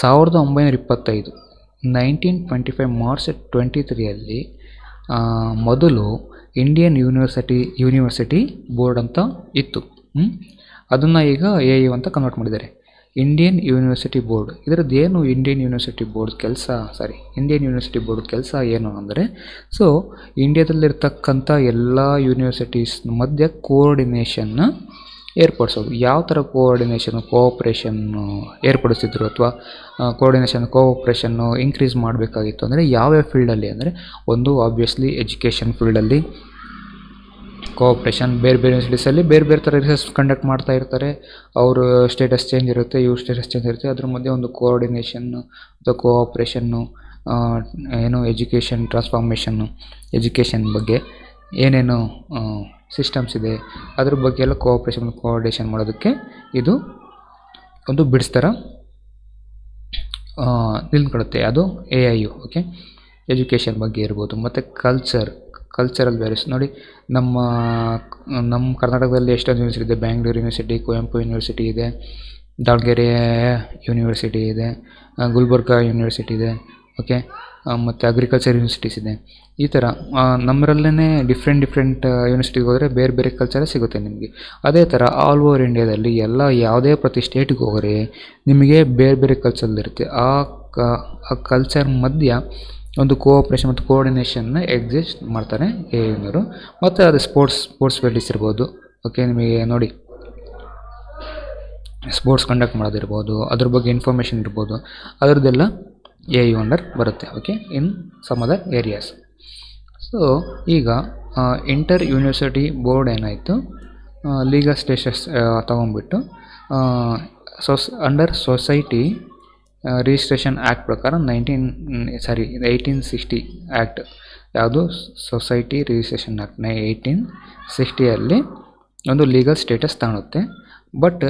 1925 1925 ಮಾರ್ಚ್ 23 ಮೊದಲು ಇಂಡಿಯನ್ ಯೂನಿವರ್ಸಿಟಿ ಬೋರ್ಡ್ ಅಂತ ಇತ್ತು. ಅದನ್ನು ಈಗ AIU ಅಂತ ಕನ್ವರ್ಟ್ ಮಾಡಿದ್ದಾರೆ, ಇಂಡಿಯನ್ ಯೂನಿವರ್ಸಿಟಿ ಬೋರ್ಡ್. ಇದರದ್ದು ಏನು ಇಂಡಿಯನ್ ಯೂನಿವರ್ಸಿಟಿ ಬೋರ್ಡ್ ಕೆಲಸ ಏನು ಅಂದರೆ, ಸೊ ಇಂಡಿಯಾದಲ್ಲಿರ್ತಕ್ಕಂಥ ಎಲ್ಲ ಯೂನಿವರ್ಸಿಟೀಸ್ ಮಧ್ಯೆ ಕೋಆರ್ಡಿನೇಷನ್ನ ಏರ್ಪಡಿಸೋದು. ಯಾವ ಥರ ಕೋಆಪ್ರೇಷನ್ನು ಏರ್ಪಡಿಸಿದ್ರು ಅಥವಾ ಕೋಆಪ್ರೇಷನ್ನು ಇನ್ಕ್ರೀಸ್ ಮಾಡಬೇಕಾಗಿತ್ತು ಅಂದರೆ ಯಾವ್ಯಾವ ಫೀಲ್ಡಲ್ಲಿ ಅಂದರೆ, ಒಂದು ಆಬ್ವಿಯಸ್ಲಿ ಎಜುಕೇಷನ್ ಫೀಲ್ಡಲ್ಲಿ ಕೋಆಪ್ರೇಷನ್, ಬೇರೆ ಯೂನಿವರ್ಸಿಟೀಸಲ್ಲಿ ಬೇರೆ ಥರ ರಿಸರ್ಚ್ ಕಂಡಕ್ಟ್ ಮಾಡ್ತಾ ಇರ್ತಾರೆ. ಅವರು ಸ್ಟೇಟಸ್ ಚೇಂಜ್ ಇರುತ್ತೆ, ಇವ್ರ ಸ್ಟೇಟಸ್ ಚೇಂಜ್ ಇರುತ್ತೆ. ಅದ್ರ ಮಧ್ಯೆ ಒಂದು ಕೋಆರ್ಡಿನೇಷನ್ನು ಅಥವಾ ಕೋಆಪ್ರೇಷನ್ನು, ಏನು ಎಜುಕೇಷನ್ ಟ್ರಾನ್ಸ್ಫಾರ್ಮೇಷನ್ನು, ಎಜುಕೇಷನ್ ಬಗ್ಗೆ ಏನೇನು ಸಿಸ್ಟಮ್ಸ್ ಇದೆ ಅದ್ರ ಬಗ್ಗೆ ಎಲ್ಲ ಕೋಆರ್ಡಿನೇಷನ್ ಮಾಡೋದಕ್ಕೆ ಇದು ಒಂದು ಬಿಡ್ಸ್ ಥರ ನಿಲ್ಕೊಳುತ್ತೆ. ಅದು AIU. ಓಕೆ, ಎಜುಕೇಷನ್ ಬಗ್ಗೆ ಇರ್ಬೋದು. ಮತ್ತು ಕಲ್ಚರಲ್ ವ್ಯಾಲ್ಯೂಸ್ ನೋಡಿ, ನಮ್ಮ ಕರ್ನಾಟಕದಲ್ಲಿ ಎಷ್ಟೊಂದು ಯೂನಿವರ್ಸಿಟಿ ಇದೆ. ಬ್ಯಾಂಗ್ಳೂರು ಯೂನಿವರ್ಸಿಟಿ, ಕುವೆಂಪು ಯೂನಿವರ್ಸಿಟಿ ಇದೆ, ದಾವಣಗೆರೆ ಯೂನಿವರ್ಸಿಟಿ ಇದೆ, ಗುಲ್ಬರ್ಗ ಯೂನಿವರ್ಸಿಟಿ ಇದೆ. ಓಕೆ, ಮತ್ತು ಅಗ್ರಿಕಲ್ಚರ್ ಯೂನಿವರ್ಸಿಟೀಸ್ ಇದೆ. ಈ ಥರ ನಮ್ಮರಲ್ಲೇ ಡಿಫ್ರೆಂಟ್ ಯೂನಿವರ್ಸಿಟಿಗೆ ಹೋದರೆ ಬೇರೆ ಕಲ್ಚರೇ ಸಿಗುತ್ತೆ ನಿಮಗೆ. ಅದೇ ಥರ ಆಲ್ ಓವರ್ ಇಂಡಿಯಾದಲ್ಲಿ ಯಾವುದೇ ಪ್ರತಿ ಸ್ಟೇಟಿಗೆ ಹೋದರೆ ನಿಮಗೆ ಬೇರೆ ಕಲ್ಚರ್ ಇರುತ್ತೆ. ಆ ಕಲ್ಚರ್ ಮಧ್ಯ ಒಂದು ಕೋಆಪ್ರೇಷನ್ ಮತ್ತು ಕೋಆರ್ಡಿನೇಷನ್ನ ಎಕ್ಸಿಸ್ಟ್ ಮಾಡ್ತಾರೆ AIUನವರು. ಮತ್ತು ಅದು ಸ್ಪೋರ್ಟ್ಸ್ ಫೆಸಿಲಿಟೀಸ್ ಇರ್ಬೋದು. ಓಕೆ, ನಿಮಗೆ ನೋಡಿ ಸ್ಪೋರ್ಟ್ಸ್ ಕಂಡಕ್ಟ್ ಮಾಡೋದಿರ್ಬೋದು, ಅದ್ರ ಬಗ್ಗೆ ಇನ್ಫಾರ್ಮೇಷನ್ ಇರ್ಬೋದು, ಅದರದ್ದೆಲ್ಲ AIU ಅಂಡರ್ ಬರುತ್ತೆ. Okay, in some other areas. So ಈಗ ಇಂಟರ್ ಯೂನಿವರ್ಸಿಟಿ ಬೋರ್ಡ್ ಏನಾಯಿತು, ಲೀಗಲ್ ಸ್ಟೇಟಸ್ ತೊಗೊಂಡ್ಬಿಟ್ಟು ಅಂಡರ್ ಸೊಸೈಟಿ ರಿಜಿಸ್ಟ್ರೇಷನ್ ಆ್ಯಕ್ಟ್ ಪ್ರಕಾರ 1860 ಆ್ಯಕ್ಟ್, ಯಾವುದು ಸೊಸೈಟಿ ರಿಜಿಸ್ಟ್ರೇಷನ್ ಆ್ಯಕ್ಟ್ 1860 ಒಂದು ಲೀಗಲ್ ಸ್ಟೇಟಸ್ ತಗೊಳುತ್ತೆ. ಬಟ್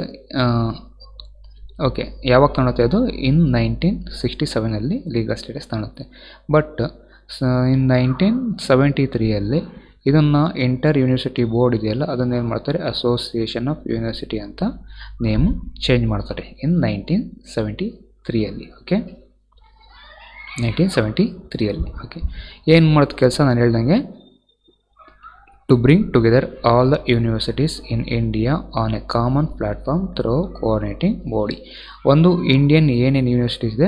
ಓಕೆ, ಯಾವಾಗ ತಗೊಳುತ್ತೆ ಅದು? ಇನ್ 1967 ಲೀಗಲ್ ಸ್ಟೇಟಸ್ ತಗೊಳುತ್ತೆ. ಬಟ್ ಇನ್ 1973 ಇದನ್ನು ಇಂಟರ್ ಯೂನಿವರ್ಸಿಟಿ ಬೋರ್ಡ್ ಇದೆಯಲ್ಲ, ಅದನ್ನೇನು ಮಾಡ್ತಾರೆ, ಅಸೋಸಿಯೇಷನ್ ಆಫ್ ಯೂನಿವರ್ಸಿಟಿ ಅಂತ ನೇಮು ಚೇಂಜ್ ಮಾಡ್ತಾರೆ ಇನ್ 1973. ಓಕೆ, 1973. ಓಕೆ, ಏನು ಮಾಡೋದು ಕೆಲಸ? ನಾನು ಹೇಳ್ದಂಗೆ to bring together all the universities in India on a common platform through coordinating body. ಒಂದು ಇಂಡಿಯನ್ ಏನೇನು ಯೂನಿವರ್ಸಿಟೀಸ್ ಇದೆ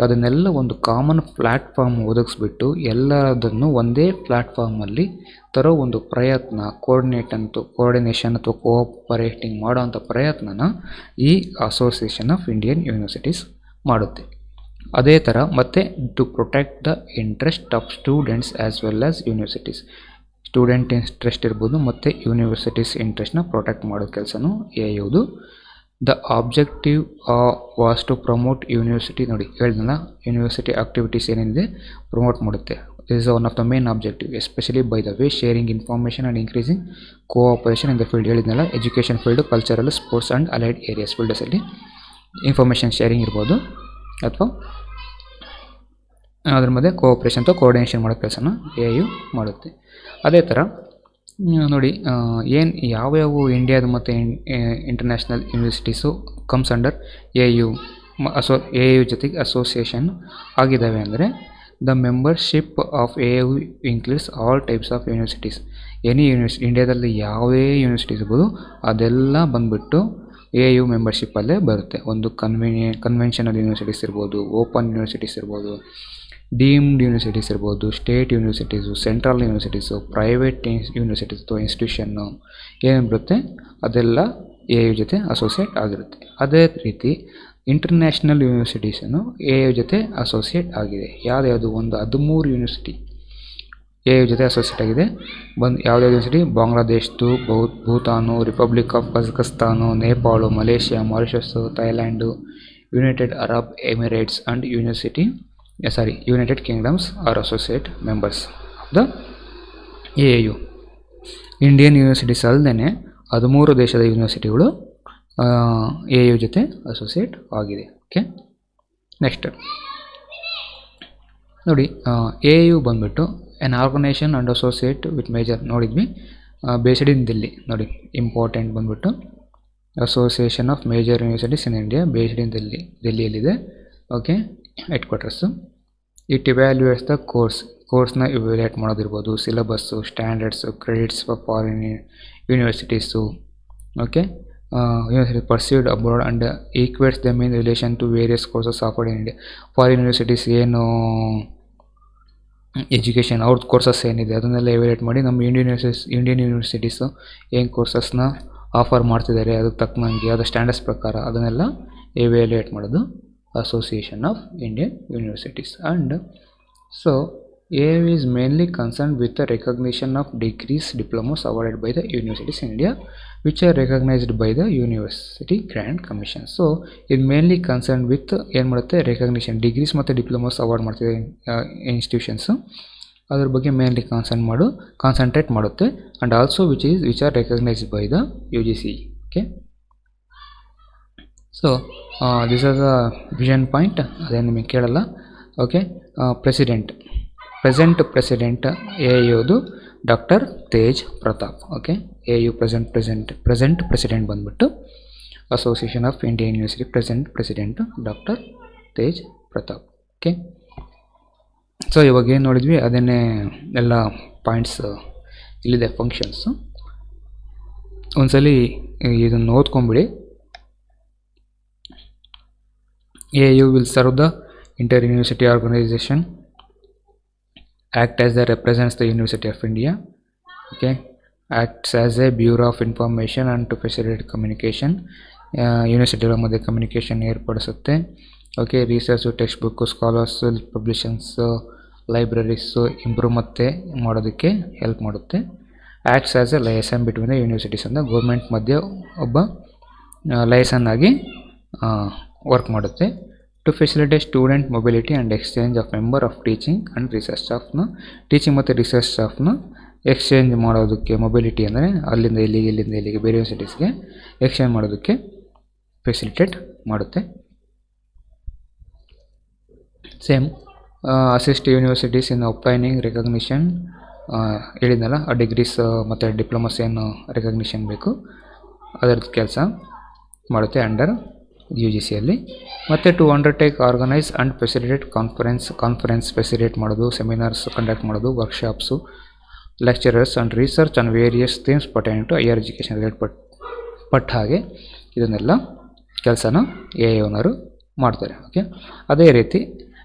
ಅದನ್ನೆಲ್ಲ ಒಂದು ಕಾಮನ್ ಪ್ಲ್ಯಾಟ್ಫಾರ್ಮ್ ಒದಗಿಸ್ಬಿಟ್ಟು ಎಲ್ಲದನ್ನು ಒಂದೇ ಪ್ಲ್ಯಾಟ್ಫಾರ್ಮಲ್ಲಿ ತರೋ ಒಂದು ಪ್ರಯತ್ನ, ಕೋಆರ್ಡಿನೇಷನ್ ಅಥವಾ ಕೋಆಪರೇಟಿಂಗ್ ಮಾಡೋವಂಥ ಪ್ರಯತ್ನನ ಈ ಅಸೋಸಿಯೇಷನ್ ಆಫ್ ಇಂಡಿಯನ್ ಯೂನಿವರ್ಸಿಟೀಸ್ ಮಾಡುತ್ತೆ. ಅದೇ ಥರ ಮತ್ತೆ to protect the interest of students as well as universities, student interest ಇರ್ಬೋದು ಮತ್ತು ಯೂನಿವರ್ಸಿಟೀಸ್ ಇಂಟ್ರೆಸ್ಟ್ನ ಪ್ರೊಟೆಕ್ಟ್ ಮಾಡೋ ಕೆಲಸನೂ AIUದು. The objective was to promote university. ನೋಡಿ ಹೇಳಿದ್ನಲ್ಲ, ಯೂನಿವರ್ಸಿಟಿ ಆಕ್ಟಿವಿಟೀಸ್ ಏನೇನಿದೆ ಪ್ರಮೋಟ್ ಮಾಡುತ್ತೆ. This is one of the main objective, especially by the way sharing information and increasing cooperation in the field. ಹೇಳಿದ್ನಲ್ಲ, education field, cultural, sports and allied areas ಫೀಲ್ಡಸಲ್ಲಿ information sharing ಇರ್ಬೋದು ಅಥವಾ ಅದ್ರ ಮಧ್ಯೆ cooperation ಅಥವಾ coordination ಮಾಡೋ ಕೆಲಸನ AIU ಮಾಡುತ್ತೆ. ಅದೇ ಥರ ನೋಡಿ ಏನು ಯಾವ್ಯಾವ ಇಂಡಿಯಾದ ಮತ್ತು international universities comes under A U ಜೊತೆಗೆ ಅಸೋಸಿಯೇಷನ್ ಆಗಿದ್ದಾವೆ ಅಂದರೆ the membership of A U includes all types of universities. Any ಇಂಡಿಯಾದಲ್ಲಿ ಯಾವುದೇ ಯೂನಿವರ್ಸಿಟೀಸ್ ಇರ್ಬೋದು ಅದೆಲ್ಲ ಬಂದುಬಿಟ್ಟು ಎ ಯು ಮೆಂಬರ್ಶಿಪ್ಪಲ್ಲೇ ಬರುತ್ತೆ. ಒಂದು ಕನ್ವೆನ್ಷನಲ್ ಯೂನಿವರ್ಸಿಟೀಸ್ ಇರ್ಬೋದು, ಓಪನ್ ಯೂನಿವರ್ಸಿಟೀಸ್ ಇರ್ಬೋದು, ಡೀಮ್ಡ್ ಯೂನಿವರ್ಸಿಟೀಸ್ ಇರ್ಬೋದು, state universities, central universities, private universities ಅಥವಾ ಇನ್ಸ್ಟಿಟ್ಯೂಷನ್ನು ಏನೇನು ಬರುತ್ತೆ ಅದೆಲ್ಲ ಎ ಯು ಜೊತೆ ಅಸೋಸಿಯೇಟ್ ಆಗಿರುತ್ತೆ. ಅದೇ ರೀತಿ ಇಂಟರ್ನ್ಯಾಷನಲ್ ಯೂನಿವರ್ಸಿಟೀಸನ್ನು ಎ ಯು ಜೊತೆ ಅಸೋಸಿಯೇಟ್ ಆಗಿದೆ. ಯಾವ್ದು ಒಂದು 13 ಯೂನಿವರ್ಸಿಟಿ ಎ ಯು ಜೊತೆ ಅಸೋಸಿಯೇಟ್ ಆಗಿದೆ. ಯಾವುದ್ಯಾವ್ದು ಯೂನಿವರ್ಸಿಟಿ? ಬಾಂಗ್ಲಾದೇಶ್ದು, Bhutan, republic of Kazakhstan, Nepal, Malaysia, Mauritius, Thailand, United Arab Emirates and United Kingdoms are associate members of the A U. Indian universities ಅಲ್ಲದೆ 13 ದೇಶದ ಯೂನಿವರ್ಸಿಟಿಗಳು ಎ ಯು ಜೊತೆ ಅಸೋಸಿಯೇಟ್ ಆಗಿದೆ. ಓಕೆ, ನೆಕ್ಸ್ಟ್ ನೋಡಿ, ಎ ಯು ಬಂದುಬಿಟ್ಟು an organisation and associate with major ನೋಡಿದ್ವಿ, based ಇನ್ ದಿಲ್ಲಿ. ನೋಡಿ important ಬಂದುಬಿಟ್ಟು association of major universities in India based in ದಿಲ್ಲಿಯಲ್ಲಿದೆ. Okay, headquarters. It evaluates the ಕೋರ್ಸ್ನ ಇವ್ಯಾಲ್ಯೂಯೇಟ್ ಮಾಡೋದಿರ್ಬೋದು, syllabus, standards, credits for foreign universities. Okay, university pursued abroad and equates them in relation to various courses offered in India. Foreign universities ಏನು education ಅವ್ರದ್ದು courses ಏನಿದೆ ಅದನ್ನೆಲ್ಲ evaluate ಮಾಡಿ ನಮ್ಮ Indian universities ಏನು ಕೋರ್ಸಸ್ನ offer ಮಾಡ್ತಿದ್ದಾರೆ ಅದಕ್ಕೆ ತಕ್ಕನಂಗೆ ಯಾವುದೋ ಸ್ಟ್ಯಾಂಡರ್ಡ್ಸ್ ಪ್ರಕಾರ ಅದನ್ನೆಲ್ಲ ಎವ್ಯಾಲ್ಯೂಯೇಟ್ ಮಾಡೋದು association of Indian universities. And so A U is mainly concerned with the recognition of degrees, diplomas awarded by the universities in India which are recognized by the University Grant Commission. So ಇದು mainly concern with ಏನು ಮಾಡುತ್ತೆ, recognition, degrees ಮತ್ತು ಡಿಪ್ಲೊಮೋಸ್ award ಮಾಡ್ತಿದೆ institutions, ಅದ್ರ ಬಗ್ಗೆ mainly concentrate ಮಾಡುತ್ತೆ. And also which are recognised by the UGC. Okay, so this are the vision point, ಅದೇನು ನಿಮಗೆ ಕೇಳಲ್ಲ. ಓಕೆ, ಪ್ರೆಸೆಂಟ್ ಪ್ರೆಸಿಡೆಂಟ್ ಎ ಯುದು doctor Tej Pratap. Okay, A U present president ಬಂದುಬಿಟ್ಟು association of Indian university president doctor Tej Pratap. Okay, so ಇವಾಗ ಏನು ನೋಡಿದ್ವಿ ಅದನ್ನೇ ಎಲ್ಲ ಪಾಯಿಂಟ್ಸ್ ಇಲ್ಲಿದೆ, ಫಂಕ್ಷನ್ಸು. ಒಂದ್ಸಲಿ ಇದನ್ನು ಓದ್ಕೊಂಬಿಡಿ. A U will serve the inter university organisation, act as the represents the University of India. Okay, acts as a bureau of information and to facilitate communication. ಯೂನಿವರ್ಸಿಟಿಗಳ ಮಧ್ಯೆ ಕಮ್ಯುನಿಕೇಷನ್ ಏರ್ಪಡಿಸುತ್ತೆ. Okay, research, text book, scholars, publications, libraries improve ಮತ್ತೆ ಮಾಡೋದಕ್ಕೆ help ಮಾಡುತ್ತೆ. Acts as a liaison between the universities ಅಂದರೆ government ಮಧ್ಯೆ ಒಬ್ಬ liaison ಆಗಿ ವರ್ಕ್ ಮಾಡುತ್ತೆ. To facilitate student mobility and exchange of member of teaching and research ಸ್ಟಾಫ್ನ, teaching ಮತ್ತು ರಿಸರ್ಚ್ ಸ್ಟಾಫ್ನ ಎಕ್ಸ್ಚೇಂಜ್ ಮಾಡೋದಕ್ಕೆ, ಮೊಬಿಲಿಟಿ ಅಂದರೆ ಅಲ್ಲಿಂದ ಇಲ್ಲಿಗೆ ಬೇರೆ ಯೂನಿವರ್ಸಿಟೀಸ್ಗೆ ಎಕ್ಸ್ಚೇಂಜ್ ಮಾಡೋದಕ್ಕೆ ಫೆಸಿಲಿಟೇಟ್ ಮಾಡುತ್ತೆ. Same assist universities in applying recognition, ಹೇಳಿದ್ನಲ್ಲ ಆ ಡಿಗ್ರೀಸ್ ಮತ್ತು ಡಿಪ್ಲೊಮಸ್ ಏನು ರೆಕಗ್ನಿಷನ್ ಬೇಕು ಅದರದ್ದು ಕೆಲಸ ಮಾಡುತ್ತೆ ಅಂಡರ್ UGCಯಲ್ಲಿ. ಮತ್ತು to undertake organise and facilitate conference facilitate ಮಾಡೋದು, ಸೆಮಿನಾರ್ಸ್ ಕಂಡಕ್ಟ್ ಮಾಡೋದು, workshops, lecturers and research on various themes pertaining to higher education related ಹಾಗೆ ಇದನ್ನೆಲ್ಲ ಕೆಲಸನ ಎ ಯುನವರು ಮಾಡ್ತಾರೆ. ಓಕೆ, ಅದೇ ರೀತಿ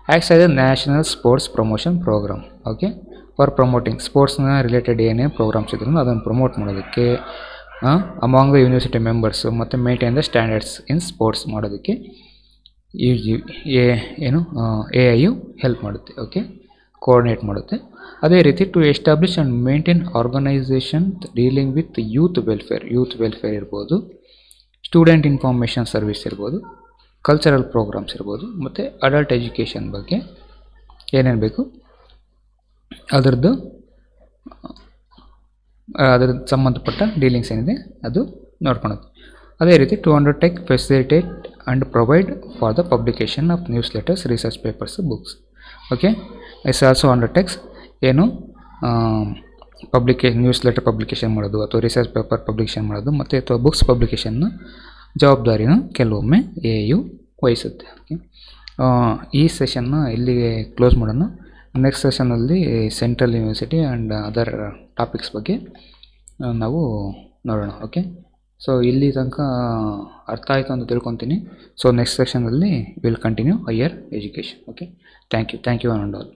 acts as a national sports promotion programme. Okay, for promoting ಸ್ಪೋರ್ಟ್ಸ್ನ ರಿಲೇಟೆಡ್ ಏನೇ ಪ್ರೋಗ್ರಾಮ್ಸ್ ಇದ್ರೂ ಅದನ್ನು ಪ್ರಮೋಟ್ ಮಾಡೋದಕ್ಕೆ ಅಮಾಂಗ್ ದ ಯೂನಿವರ್ಸಿಟಿ ಮೆಂಬರ್ಸು ಮತ್ತು maintain the standards in sports ಮಾಡೋದಕ್ಕೆ ಎ ಐ ಯು ಹೆಲ್ಪ್ ಮಾಡುತ್ತೆ. ಓಕೆ, ಕೋಆರ್ಡಿನೇಟ್ ಮಾಡುತ್ತೆ. ಅದೇ ರೀತಿ to establish and maintain organisation dealing with youth welfare ಇರ್ಬೋದು, ಸ್ಟೂಡೆಂಟ್ ಇನ್ಫಾರ್ಮೇಷನ್ ಸರ್ವಿಸ್ ಇರ್ಬೋದು, ಕಲ್ಚರಲ್ ಪ್ರೋಗ್ರಾಮ್ಸ್ ಇರ್ಬೋದು, ಮತ್ತು ಅಡಲ್ಟ್ ಎಜುಕೇಷನ್ ಬಗ್ಗೆ ಏನೇನು ಬೇಕು ಅದರದ್ದು ಸಂಬಂಧಪಟ್ಟ ಡೀಲಿಂಗ್ಸ್ ಏನಿದೆ ಅದು ನೋಡ್ಕೊಳೋದು. ಅದೇ ರೀತಿ to undertake, facilitate and provide for the publication of newsletters, research papers, books. Okay, it's also undertakes ಏನು ನ್ಯೂಸ್ ಲೆಟರ್ ಪಬ್ಲಿಕೇಶನ್ ಮಾಡೋದು ಅಥವಾ ರಿಸರ್ಚ್ ಪೇಪರ್ ಪಬ್ಲಿಕೇಶನ್ ಮಾಡೋದು ಅಥವಾ ಬುಕ್ಸ್ ಪಬ್ಲಿಕೇಶನ್ನ ಜವಾಬ್ದಾರಿನ ಕೆಲವೊಮ್ಮೆ AIU ವಹಿಸುತ್ತೆ. ಓಕೆ, ಈ ಸೆಷನ್ನ ಇಲ್ಲಿಗೆ ಕ್ಲೋಸ್ ಮಾಡೋಣ. ನೆಕ್ಸ್ಟ್ ಸೆಷನಲ್ಲಿ central university and other topics ಬಗ್ಗೆ ನಾವು ನೋಡೋಣ. ಓಕೆ, ಸೊ ಇಲ್ಲಿ ತನಕ ಅರ್ಥ ಆಯಿತು ಅಂತ ತಿಳ್ಕೊತೀನಿ. ಸೊ ನೆಕ್ಸ್ಟ್ ಸೆಷನಲ್ಲಿ will continue higher education. Okay, thank you on all.